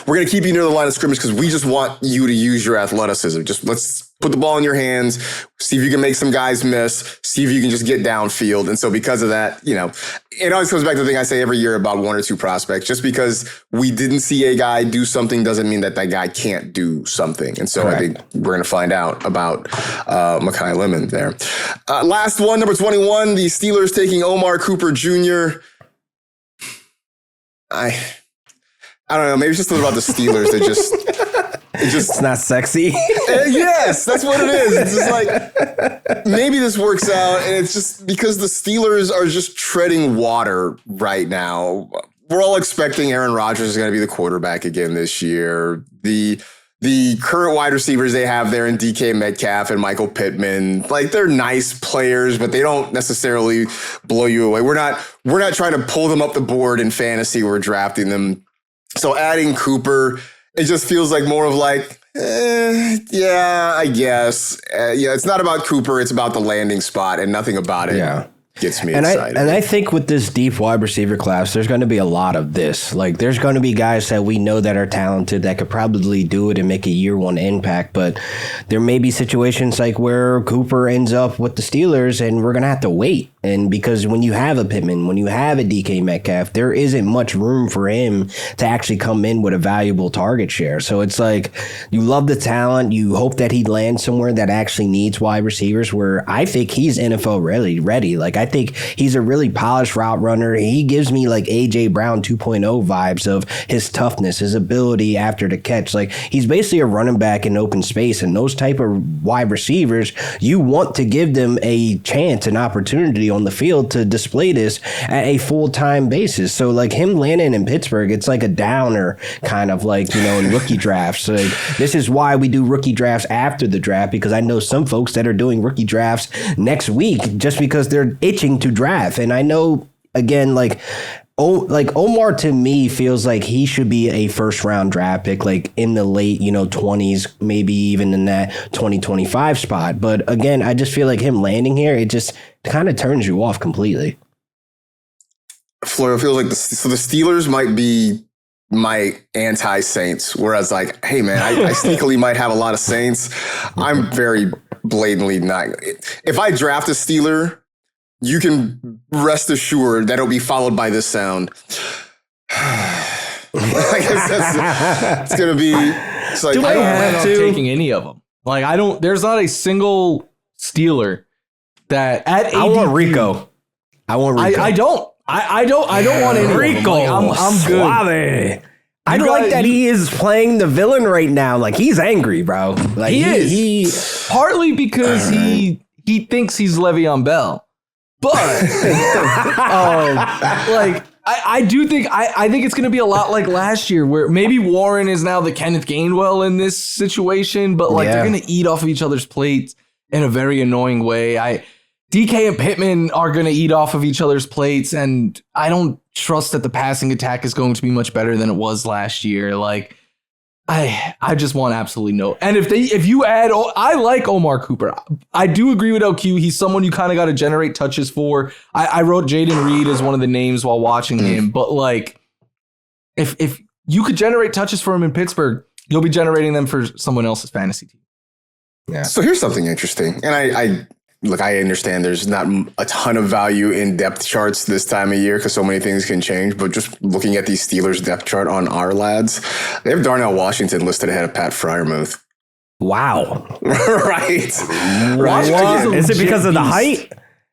we're going to keep you near the line of scrimmage because we just want you to use your athleticism. Just let's put the ball in your hands, see if you can make some guys miss, see if you can just get downfield. And so because of that, it always comes back to the thing I say every year about one or two prospects. Just because we didn't see a guy do something doesn't mean that guy can't do something. And so I think we're going to find out about Makai Lemon there. Last one, number 21, the Steelers taking Omar Cooper Jr. I don't know. Maybe it's just something about the Steelers that
it's not sexy.
Yes, that's what it is. It's just like, maybe this works out, and it's just because the Steelers are just treading water right now. We're all expecting Aaron Rodgers is going to be the quarterback again this year. The current wide receivers they have there in DK Metcalf and Michael Pittman, like, they're nice players, but they don't necessarily blow you away. We're not trying to pull them up the board in fantasy. We're drafting them. So adding Cooper, it just feels like more of like, yeah, I guess. It's not about Cooper. It's about the landing spot, and nothing about it gets me excited.
I think with this deep wide receiver class, there's going to be a lot of this. Like, there's going to be guys that we know that are talented that could probably do it and make a year one impact. But there may be situations like where Cooper ends up with the Steelers and we're going to have to wait. And because when you have a Pittman, when you have a DK Metcalf, there isn't much room for him to actually come in with a valuable target share. So it's like, you love the talent. You hope that he lands somewhere that actually needs wide receivers, where I think he's NFL ready. Like, I think he's a really polished route runner. He gives me like AJ Brown 2.0 vibes of his toughness, his ability after the catch. Like, he's basically a running back in open space, and those type of wide receivers, you want to give them a chance, an opportunity on the field to display this at a full-time basis. So like, him landing in Pittsburgh, it's like a downer, kind of like, in rookie drafts. Like, this is why we do rookie drafts after the draft, because I know some folks that are doing rookie drafts next week just because they're itching to draft. And I know, again, like Omar to me feels like he should be a first round draft pick, like in the late 20s, maybe even in that 2025 spot. But again, I just feel like him landing here, it just kind of turns you off completely.
Florio, feels like the Steelers might be my anti-Saints, whereas like, hey man, I sneakily might have a lot of Saints. I'm very blatantly not. If I draft a Steeler, you can rest assured that it'll be followed by this sound. I guess it's going to be. It's like,
I don't plan on taking any of them. Like, there's not a single Steeler that at ADP.
I want Rico. I don't want any Rico.
I'm good.
Suave. I don't like that he is playing the villain right now. Like, he's angry, bro. Like,
he partly because he thinks he's Le'Veon Bell. But I do think I think it's going to be a lot like last year, where maybe Warren is now the Kenneth Gainwell in this situation, but they're going to eat off of each other's plates in a very annoying way. DK and Pittman are going to eat off of each other's plates, and I don't trust that the passing attack is going to be much better than it was last year. Like, I just want absolutely no. And if you add, I like Omar Cooper. I do agree with LQ. He's someone you kind of got to generate touches for. I wrote Jaden Reed as one of the names while watching him, but like, if you could generate touches for him in Pittsburgh, you'll be generating them for someone else's fantasy team.
Yeah. So here's something interesting, and I understand there's not a ton of value in depth charts this time of year because so many things can change, but just looking at the Steelers depth chart on our lads, they have Darnell Washington listed ahead of Pat Fryermuth.
Wow.
Right.
Is it because of the height?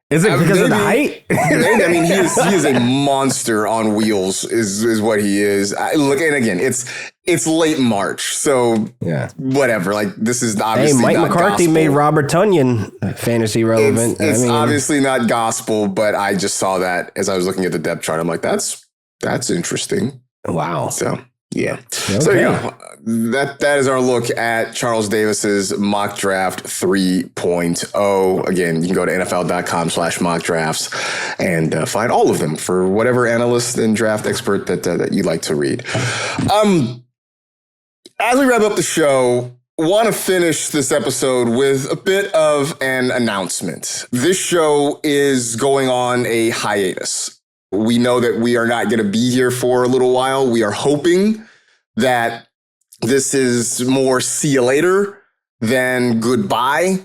Is it because of the height?
I mean, he is a monster on wheels, is what he is. Look, and again, it's late March, so yeah, whatever. Like, this is obviously
Mike
not
McCarthy
gospel.
Made Robert Tonyan fantasy relevant.
It's obviously not gospel, but I just saw that as I was looking at the depth chart. I'm like, that's interesting.
Wow.
So Yeah. So that is our look at Charles Davis's mock draft 3.0. Again, you can go to NFL.com/mock drafts and find all of them for whatever analyst and draft expert that you'd like to read. As we wrap up the show, want to finish this episode with a bit of an announcement. This show is going on a hiatus. We know that we are not going to be here for a little while. We are hoping that this is more see you later than goodbye.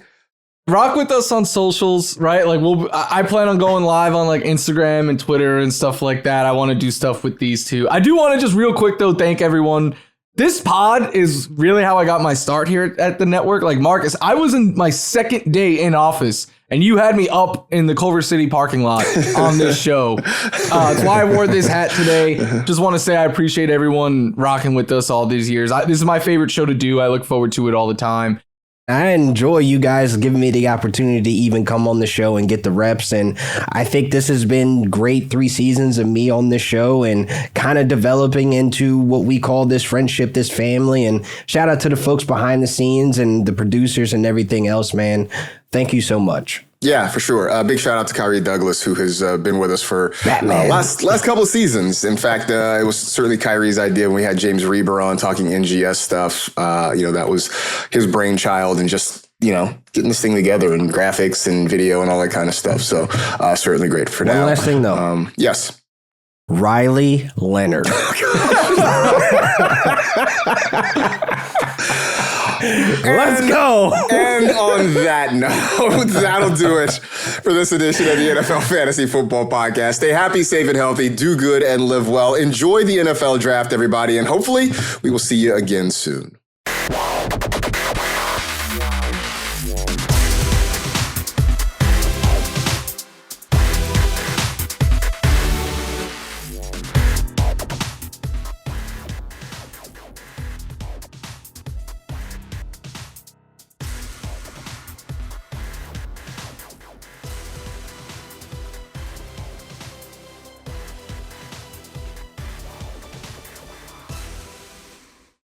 Rock with us on socials, right? Like I plan on going live on like Instagram and Twitter and stuff like that. I want to do stuff with these two. I do want to just real quick though, thank everyone. This pod is really how I got my start here at the network. Like Marcus, I was in my second day in office and you had me up in the Culver City parking lot on this show. That's why I wore this hat today. Just want to say I appreciate everyone rocking with us all these years. This is my favorite show to do. I look forward to it all the time.
I enjoy you guys giving me the opportunity to even come on the show and get the reps. And I think this has been great 3 seasons of me on this show and kind of developing into what we call this friendship, this family. And shout out to the folks behind the scenes and the producers and everything else, man. Thank you so much.
Yeah, for sure. Big shout out to Kyrie Douglas, who has been with us for last couple of seasons. In fact, it was certainly Kyrie's idea when we had James Reber on talking NGS stuff. That was his brainchild and just, getting this thing together and graphics and video and all that kind of stuff. So certainly great for now.
One last thing, though.
Yes.
Riley Leonard. Let's go.
And on that note, that'll do it for this edition of the NFL Fantasy Football Podcast. Stay happy, safe, and healthy. Do good and live well. Enjoy the NFL draft, everybody. And hopefully we will see you again soon.